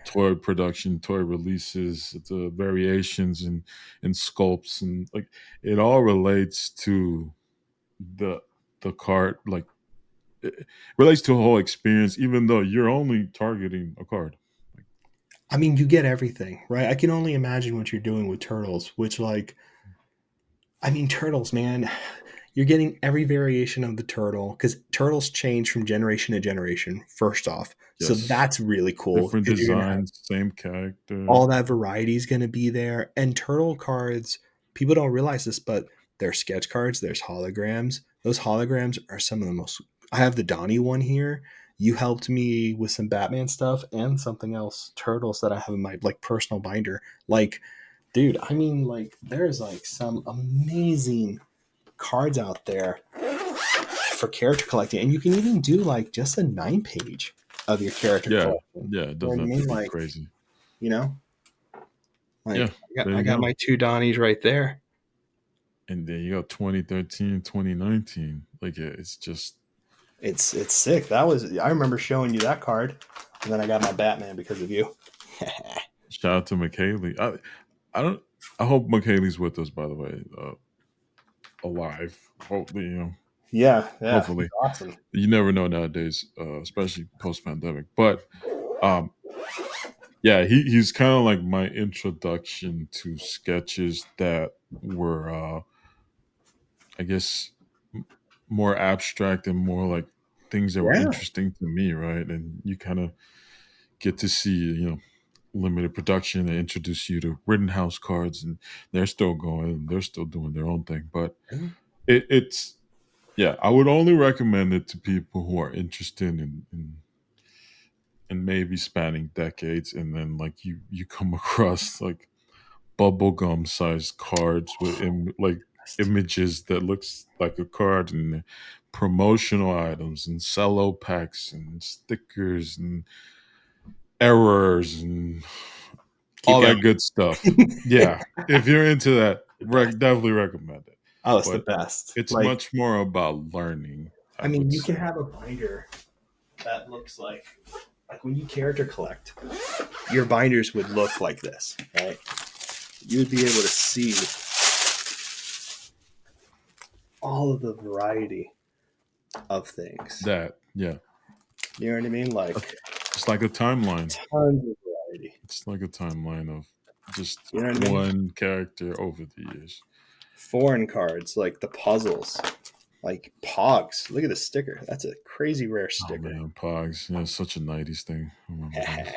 Speaker 1: toy production, toy releases, the variations and sculpts, and like it all relates to the the card. Like it relates to a whole experience, even though you're only targeting a card. Like,
Speaker 2: I mean, you get everything, right? I can only imagine what you're doing with turtles, which, like, I mean, turtles, man, You're getting every variation of the turtle because turtles change from generation to generation, first off. So
Speaker 1: Yes.
Speaker 2: that's really cool
Speaker 1: Different
Speaker 2: because you're going to have
Speaker 1: designs, same character.
Speaker 2: all that variety is going to be there. And turtle cards, people don't realize this, but there's sketch cards, there's holograms. Those holograms are some of the most. I have the Donnie one here. You helped me with some Batman stuff and something else, turtles that I have in my like personal binder. Like, dude, I mean, like, there's like some amazing cards out there for character collecting, and you can even do like just a 9 page of your character
Speaker 1: Yeah.
Speaker 2: collection.
Speaker 1: Yeah. It
Speaker 2: You know what
Speaker 1: doesn't
Speaker 2: I
Speaker 1: have to
Speaker 2: mean?
Speaker 1: be
Speaker 2: Like,
Speaker 1: crazy.
Speaker 2: you know,
Speaker 1: Yeah.
Speaker 2: like
Speaker 1: There
Speaker 2: I
Speaker 1: you
Speaker 2: got
Speaker 1: go.
Speaker 2: my two Donnies right there.
Speaker 1: And then you got 2013, 2019. Like, yeah, it's just
Speaker 2: It's sick. That was I remember showing you that card, and then I got my Batman because of you.
Speaker 1: shout out to McKaylee. I don't. I hope McKaylee's with us. By the way, alive. Hopefully,
Speaker 2: Yeah, yeah, he's
Speaker 1: hopefully.
Speaker 2: awesome.
Speaker 1: You never know nowadays, especially post pandemic. But um, yeah, he's kind of like my introduction to sketches that were, I guess, m- more abstract and more like things that were
Speaker 2: Yeah,
Speaker 1: interesting to me, right? And you kind of get to see, limited production. They introduce you to Rittenhouse cards, and they're still going, and they're still doing their own thing. But it's yeah, I would only recommend it to people who are interested in maybe spanning decades, and then like you come across like bubblegum sized cards with like images that looks like a card, and promotional items and cello packs and stickers and errors and
Speaker 2: keep
Speaker 1: all
Speaker 2: going.
Speaker 1: that good stuff. Yeah, if you're into that,
Speaker 2: The best.
Speaker 1: definitely recommend it.
Speaker 2: Oh, it's the
Speaker 1: But
Speaker 2: best.
Speaker 1: it's
Speaker 2: Like,
Speaker 1: much more about learning, I
Speaker 2: I mean,
Speaker 1: would
Speaker 2: you can
Speaker 1: say.
Speaker 2: have a binder that looks like when you character collect, your binders would look like this, right? You would be able to see all of the variety of things.
Speaker 1: That yeah,
Speaker 2: You know what I mean? Like
Speaker 1: it's like a timeline.
Speaker 2: tons of variety.
Speaker 1: It's like a timeline of just
Speaker 2: You know what I mean?
Speaker 1: one character over the years.
Speaker 2: Foreign cards, like the puzzles, like Pogs. Look at the sticker. That's a crazy rare
Speaker 1: Oh
Speaker 2: sticker.
Speaker 1: man, Pogs. Yeah, it's such a 90s thing. I remember those.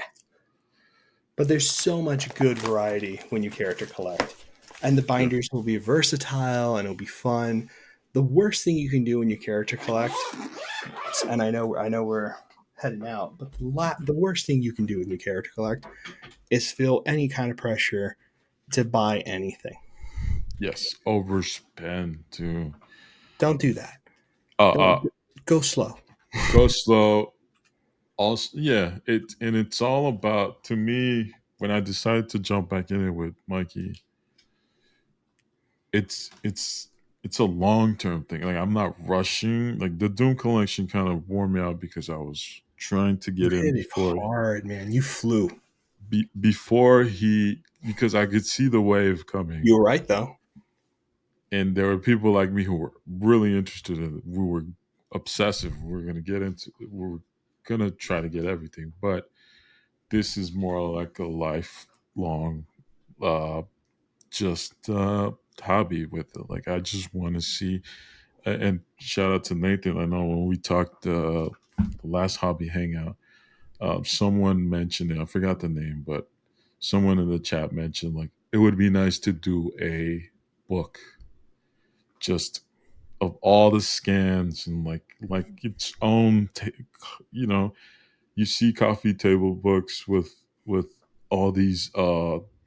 Speaker 2: But there's so much good variety when you character collect. And the
Speaker 1: Yeah.
Speaker 2: binders will be versatile and it'll be fun. The worst thing you can do when you character collect, and I know we're heading out, but the worst thing you can do when you character collect is feel any kind of pressure to buy anything.
Speaker 1: Yes. Overspend too.
Speaker 2: Don't do that.
Speaker 1: Uh
Speaker 2: Don't
Speaker 1: uh
Speaker 2: go slow.
Speaker 1: go slow. Also yeah, it's all about, to me, when I decided to jump back in it with Mikey, it's it's a long term thing. Like, I'm not rushing. Like, the Doom collection kind of wore me out because I was trying to
Speaker 2: You
Speaker 1: get in
Speaker 2: hit it hard, man. You flew.
Speaker 1: before he, because I could see the wave coming,
Speaker 2: You were right though.
Speaker 1: and there were people like me who were really interested in it. We were obsessive. We were gonna get into. We were gonna try to get everything, but this is more like a lifelong, uh, just hobby with it. Like, I just want to see. And shout out to Nathan. I know when we talked, the last hobby hangout, someone mentioned it. I forgot the name, but someone in the chat mentioned like it would be nice to do a book just of all the scans, and like its own you know you see coffee table books with all these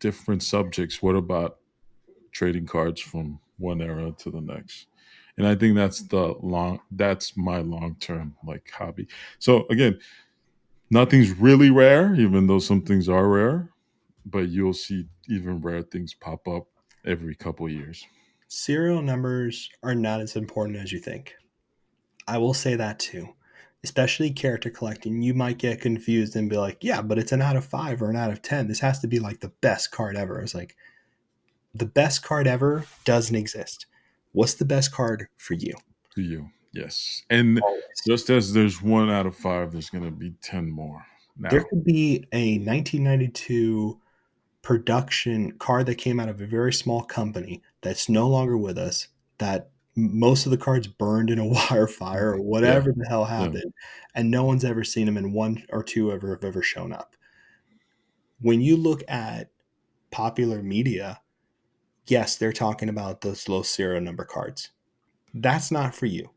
Speaker 1: different subjects. What about trading cards from one era to the next? And I think that's my long term like hobby. So again, nothing's really rare, even though some things are rare, but you'll see even rare things pop up every couple years.
Speaker 2: Serial numbers are not as important as you think. I will say that too. Especially character collecting, you might get confused and be like, "Yeah, but it's an out of 5 or an out of 10. This has to be like the best card ever." It's like, the best card ever doesn't exist. What's the best card for you?
Speaker 1: To you, yes. And
Speaker 2: Always.
Speaker 1: just as there's 1 out of 5, there's going to be 10 more
Speaker 2: There
Speaker 1: now.
Speaker 2: could be a 1992 production card that came out of a very small company that's no longer with us that Most of the cards burned in a wildfire or
Speaker 1: Yeah,
Speaker 2: whatever the hell
Speaker 1: yeah,
Speaker 2: happened, and no one's ever seen them, and one or two ever have ever shown up. When you look at popular media, yes, they're talking about those low serial number cards. That's not for you.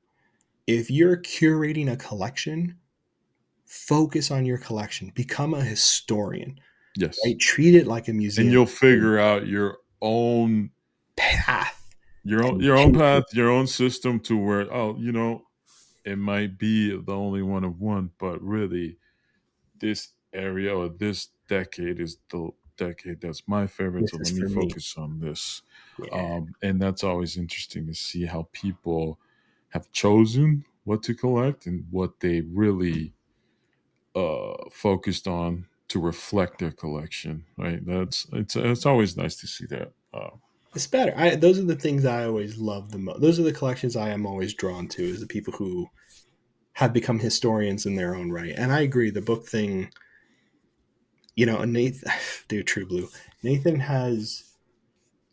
Speaker 2: If you're curating a collection, focus on your collection. Become a historian,
Speaker 1: yes.
Speaker 2: right? Treat it like a
Speaker 1: And
Speaker 2: museum
Speaker 1: you'll figure out
Speaker 2: path and
Speaker 1: your own
Speaker 2: paper.
Speaker 1: path, your own system to where, oh, it might be the only one of one, but really this area or this decade is the decade that's my favorite. So
Speaker 2: This
Speaker 1: let
Speaker 2: is
Speaker 1: me
Speaker 2: for me.
Speaker 1: focus on this.
Speaker 2: Yeah.
Speaker 1: And that's always interesting to see how people have chosen what to collect and what they really focused on to reflect their collection. Right? It's always nice to see that.
Speaker 2: It's better. Those are the things I always love the most. Those are the collections I am always drawn to, is the people who have become historians in their own right. And I agree, the book thing, Nathan, dude, True Blue. Nathan has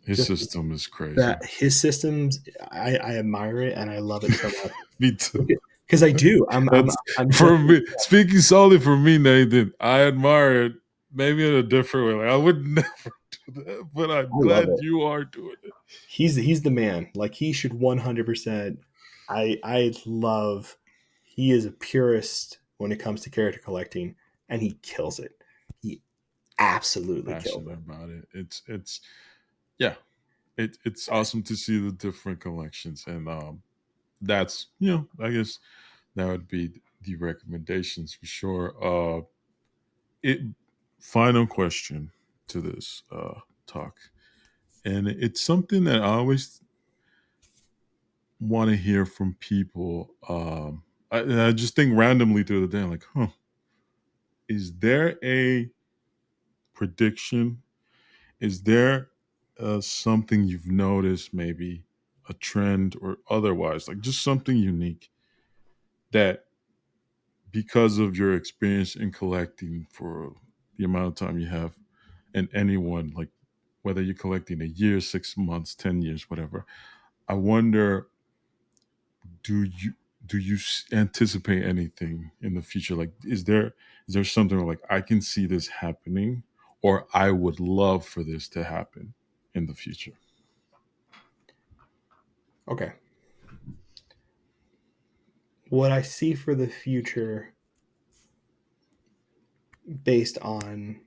Speaker 1: His
Speaker 2: just
Speaker 1: system is crazy.
Speaker 2: that his systems. I admire it and I love it so
Speaker 1: Me too.
Speaker 2: much because I do.
Speaker 1: That's
Speaker 2: I'm just
Speaker 1: for me. Speaking solely for me, Nathan. I admire it, maybe in a different way. Like I would never do that, but I'm
Speaker 2: I love
Speaker 1: glad
Speaker 2: it.
Speaker 1: you are doing it.
Speaker 2: He's the man. Like he should 100%. I love. He is a purist when it comes to character collecting, and he kills it. He absolutely kills
Speaker 1: Passionate
Speaker 2: it.
Speaker 1: about it. It's yeah. It's awesome to see the different collections, and that's I guess that would be the recommendations for sure. It final question to this talk, and it's something that I always want to hear from people. I just think randomly through the day, like, is there a prediction? Is there something you've noticed, maybe a trend or otherwise, like just something unique that because of your experience in collecting for the amount of time you have, and anyone, like whether you're collecting a year, 6 months, 10 years, whatever, I wonder, do you anticipate anything in the future? Like, is there something where, like, I can see this happening, or I would love for this to happen in the future?
Speaker 2: Okay. What I see for the future, based on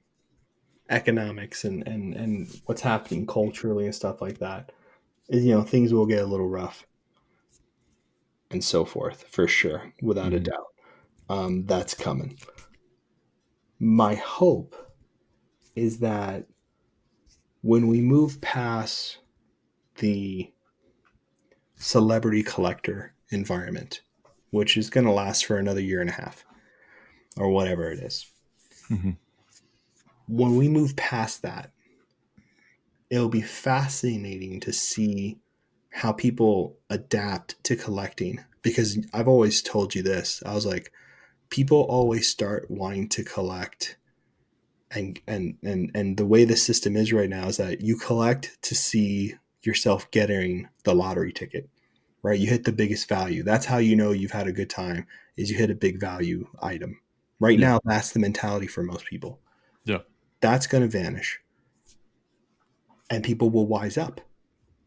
Speaker 2: economics and what's happening culturally and stuff like that, is things will get a little rough and so forth, for sure, without a
Speaker 1: Hmm.
Speaker 2: doubt. That's coming. My hope is that when we move past the celebrity collector environment, which is going to last for another year and a half or whatever it is,
Speaker 1: Hmm.
Speaker 2: when we move past that, it'll be fascinating to see how people adapt to collecting. Because I've always told you this, I was like, people always start wanting to collect, and the way the system is right now is that you collect to see yourself getting the lottery ticket, right? You hit the biggest value. That's how you know you've had a good time, is you hit a big value item. Right
Speaker 1: Yeah,
Speaker 2: now, that's the mentality for most people.
Speaker 1: yeah,
Speaker 2: That's going to vanish, and people will wise up,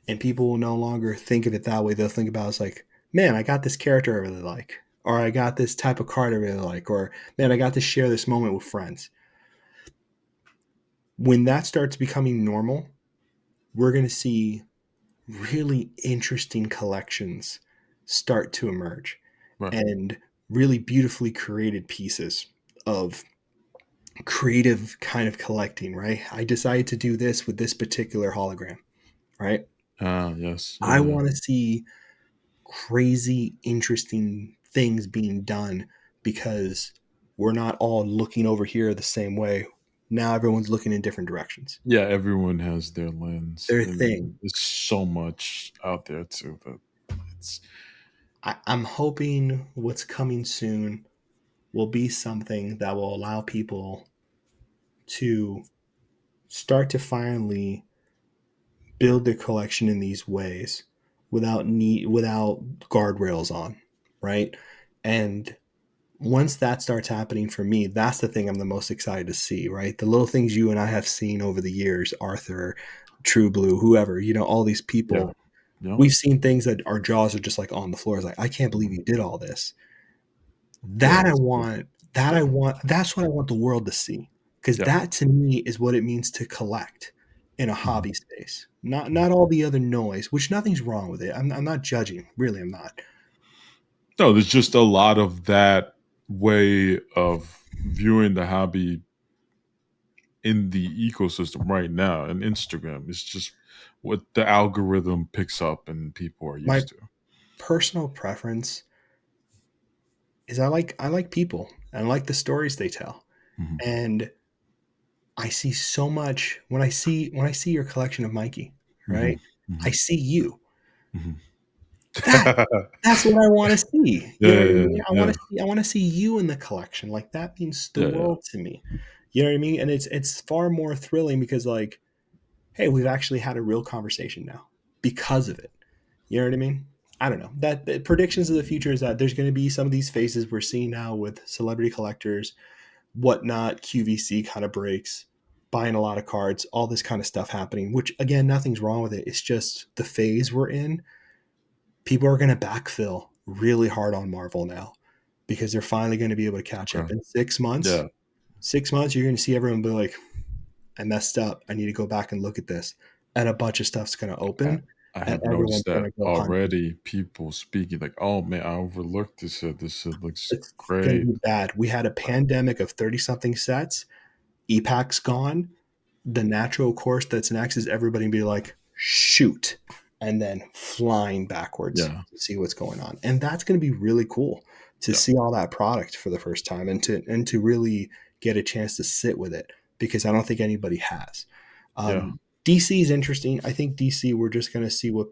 Speaker 2: and people will no longer think of it that way. They'll think about it as like, man, I got this character I really like, or I got this type of card I really like, or man, I got to share this moment with friends. When that starts becoming normal, we're going to see really interesting collections start to emerge,
Speaker 1: right.
Speaker 2: and really beautifully created pieces of creative kind of collecting, right? I decided to do this with this particular hologram, right?
Speaker 1: Ah, yes,
Speaker 2: I
Speaker 1: yeah,
Speaker 2: want to see crazy, interesting things being done, because we're not all looking over here the same way. Now everyone's looking in different directions.
Speaker 1: yeah. Everyone has their lens,
Speaker 2: Their
Speaker 1: and
Speaker 2: thing.
Speaker 1: there's so much out there too that it's
Speaker 2: I'm hoping what's coming soon will be something that will allow people to start to finally build their collection in these ways, without guardrails on, right? And once that starts happening for me, that's the thing I'm the most excited to see, right? The little things you and I have seen over the years, Arthur, True Blue, whoever, all these
Speaker 1: Yeah.
Speaker 2: people,
Speaker 1: Yeah.
Speaker 2: we've seen things that our jaws are just like on the floor. It's like, I can't believe you did all this.
Speaker 1: Yeah.
Speaker 2: That I want,
Speaker 1: Yeah.
Speaker 2: that's what I want the world to see. Because
Speaker 1: Yeah.
Speaker 2: that to me is what it means to collect in a
Speaker 1: Mhm.
Speaker 2: hobby space. Not all the other noise, which nothing's wrong with it. I'm not judging. Really, I'm not.
Speaker 1: No, there's just a lot of that way of viewing the hobby in the ecosystem right now. And Instagram is just what the algorithm picks up and people are
Speaker 2: My
Speaker 1: used to.
Speaker 2: personal preference is I like people and I like the stories they tell.
Speaker 1: Hmm.
Speaker 2: And I see so much when I see your collection of Mikey,
Speaker 1: Hmm.
Speaker 2: right? I
Speaker 1: Hmm.
Speaker 2: see you.
Speaker 1: Hmm.
Speaker 2: That that's what I want to see. You know
Speaker 1: Yeah,
Speaker 2: what I
Speaker 1: yeah,
Speaker 2: mean?
Speaker 1: yeah,
Speaker 2: I want to see you in the collection. Like that means the
Speaker 1: yeah, yeah,
Speaker 2: world to me. You know what I mean? And it's far more thrilling because like, hey, we've actually had a real conversation now because of it. You know what I mean? I don't know. That the predictions of the future is that there's going to be some of these faces we're seeing now with celebrity collectors, whatnot, QVC kind of breaks, buying a lot of cards, all this kind of stuff happening, which again, nothing's wrong with it. It's just the phase we're in. People are going to backfill really hard on Marvel now because they're finally going to be able to catch up.
Speaker 1: okay,
Speaker 2: In 6 months,
Speaker 1: yeah.
Speaker 2: 6 months, you're going to see everyone be like, I messed up. I need to go back and look at this. And a bunch of stuff's going to
Speaker 1: I,
Speaker 2: open
Speaker 1: I
Speaker 2: and
Speaker 1: have noticed
Speaker 2: everyone's going
Speaker 1: that
Speaker 2: to go hunting.
Speaker 1: already. People speaking like, "Oh man, I overlooked this. This looks
Speaker 2: It's going to
Speaker 1: great."
Speaker 2: be bad. We had a pandemic of 30 something sets. EPAC's gone. The natural course that's next is everybody be like, shoot, and then flying backwards
Speaker 1: Yeah,
Speaker 2: to see what's going on. And that's going to be really cool to
Speaker 1: yeah,
Speaker 2: see all that product for the first time and to really get a chance to sit with it because I don't think anybody has.
Speaker 1: yeah,
Speaker 2: DC is interesting. I think DC, we're just going to see we're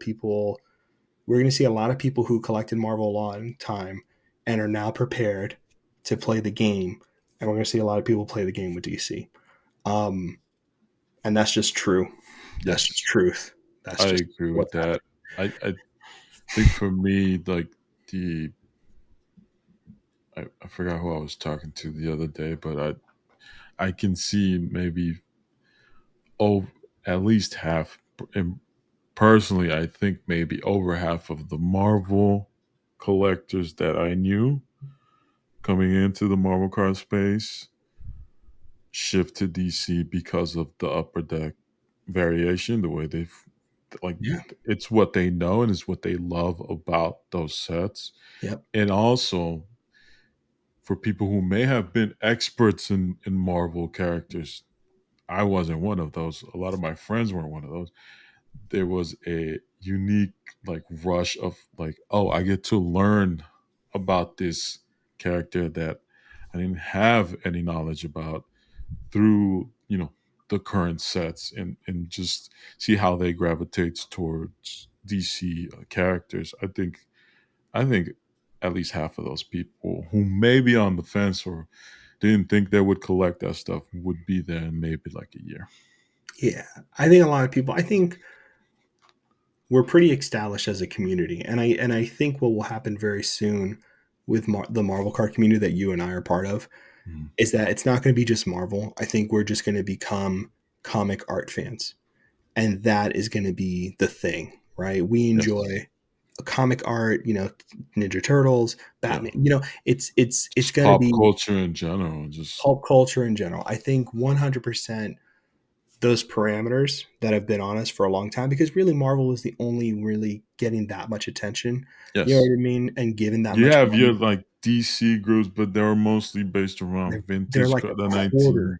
Speaker 2: going to see a lot of people who collected Marvel a long time and are now prepared to play the game. And we're going to see a lot of people play the game with DC. Um, and that's just true. That's just
Speaker 1: yes,
Speaker 2: truth.
Speaker 1: I
Speaker 2: That's just
Speaker 1: agree with
Speaker 2: what's
Speaker 1: that.
Speaker 2: happening.
Speaker 1: I think for me, like the I forgot who I was talking to the other day, but I can see maybe oh at least half. And personally, I think maybe over half of the Marvel collectors that I knew coming into the Marvel card space shift to DC because of the upper deck variation, the way they've like
Speaker 2: Yeah.
Speaker 1: it's what they know and it's what they love about those sets.
Speaker 2: Yep.
Speaker 1: And also for people who may have been experts in Marvel characters, I wasn't one of those. A lot of my friends weren't one of those. There was a unique like rush of like, oh, I get to learn about this character that I didn't have any knowledge about through the current sets and just see how they gravitate towards DC characters. I think at least half of those people who may be on the fence or didn't think they would collect that stuff would be there in maybe like a year.
Speaker 2: Yeah. I think a lot of people, I think we're pretty established as a community. And I think what will happen very soon with the Marvel card community that you and I are part of
Speaker 1: Mhm.
Speaker 2: is that it's not going to be just Marvel. I think we're just going to become comic art fans. And that is going to be the thing, right? We
Speaker 1: Yes.
Speaker 2: enjoy comic art, Ninja Turtles,
Speaker 1: Yeah.
Speaker 2: Batman. It's
Speaker 1: Just
Speaker 2: going to
Speaker 1: pop
Speaker 2: be
Speaker 1: culture in general. Just
Speaker 2: pulp culture in general. I think 100% those parameters that have been on us for a long time because really Marvel is the only really getting that much attention. You know
Speaker 1: yes.
Speaker 2: what I mean? And given that
Speaker 1: You
Speaker 2: much
Speaker 1: have
Speaker 2: money,
Speaker 1: your like DC groups, but they're mostly based
Speaker 2: they're,
Speaker 1: around
Speaker 2: they're
Speaker 1: vintage,
Speaker 2: like a
Speaker 1: the
Speaker 2: quarter, a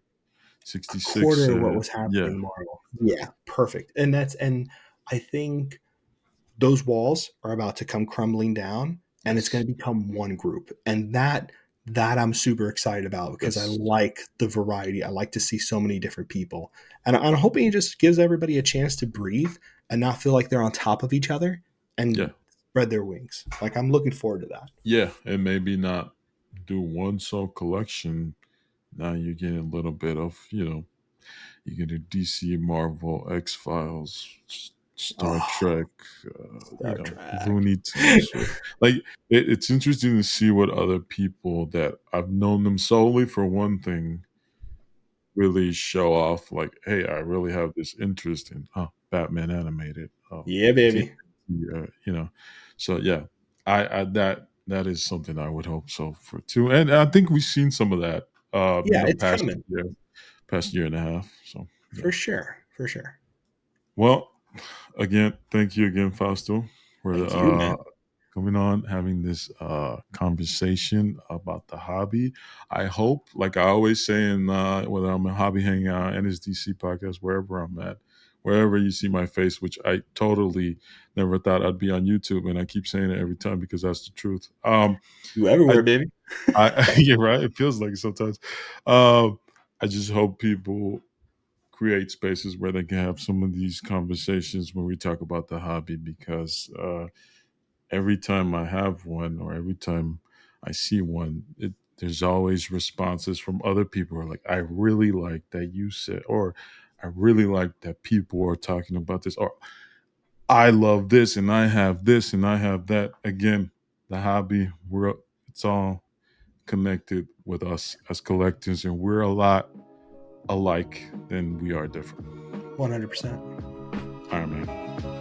Speaker 1: 1966
Speaker 2: quarter of what
Speaker 1: set.
Speaker 2: was
Speaker 1: Yeah.
Speaker 2: happening in Marvel. Yeah, perfect. And I think those walls are about to come crumbling down and it's going
Speaker 1: Yes.
Speaker 2: to become one group. And that I'm super excited about because I
Speaker 1: Yes.
Speaker 2: like the variety. I like to see so many different people. And I'm hoping it just gives everybody a chance to breathe and not feel like they're on top of each other
Speaker 1: Yeah.
Speaker 2: and spread their wings. Like I'm looking forward to that.
Speaker 1: Yeah. And maybe not do one sole collection. Now you're getting a little bit of, you get a DC, Marvel, X Files, Star
Speaker 2: Oh,
Speaker 1: Trek,
Speaker 2: Star Trek.
Speaker 1: Looney Tunes. Like it's interesting to see what other people that I've known them solely for one thing really show off. Like, hey, I really have this interest in Batman animated,
Speaker 2: Yeah, baby.
Speaker 1: TNT, So yeah, I that is something I would hope so for too, and I think we've seen some of that in
Speaker 2: Yeah,
Speaker 1: the
Speaker 2: it's coming
Speaker 1: past year and a half. So yeah.
Speaker 2: for sure. For sure.
Speaker 1: Well, again, thank you again, Fausto, for
Speaker 2: Thank you, man.
Speaker 1: coming on, having this conversation about the hobby. I hope, like I always say, in whether I'm a hobby hangout, NSDC podcast, wherever I'm at, wherever you see my face, which I totally never thought I'd be on YouTube, and I keep saying it every time because that's the truth.
Speaker 2: You
Speaker 1: I,
Speaker 2: everywhere, baby.
Speaker 1: you're right. It feels like it sometimes. Um, I just hope people create spaces where they can have some of these conversations when we talk about the hobby because every time I have one or every time I see one, there's always responses from other people who are like, I really like that you said, or I really like that people are talking about this, or I love this and I have this and I have that. Again, the hobby, it's all connected with us as collectors, and we're a lot alike than we are different.
Speaker 2: 100%.
Speaker 1: All right, man.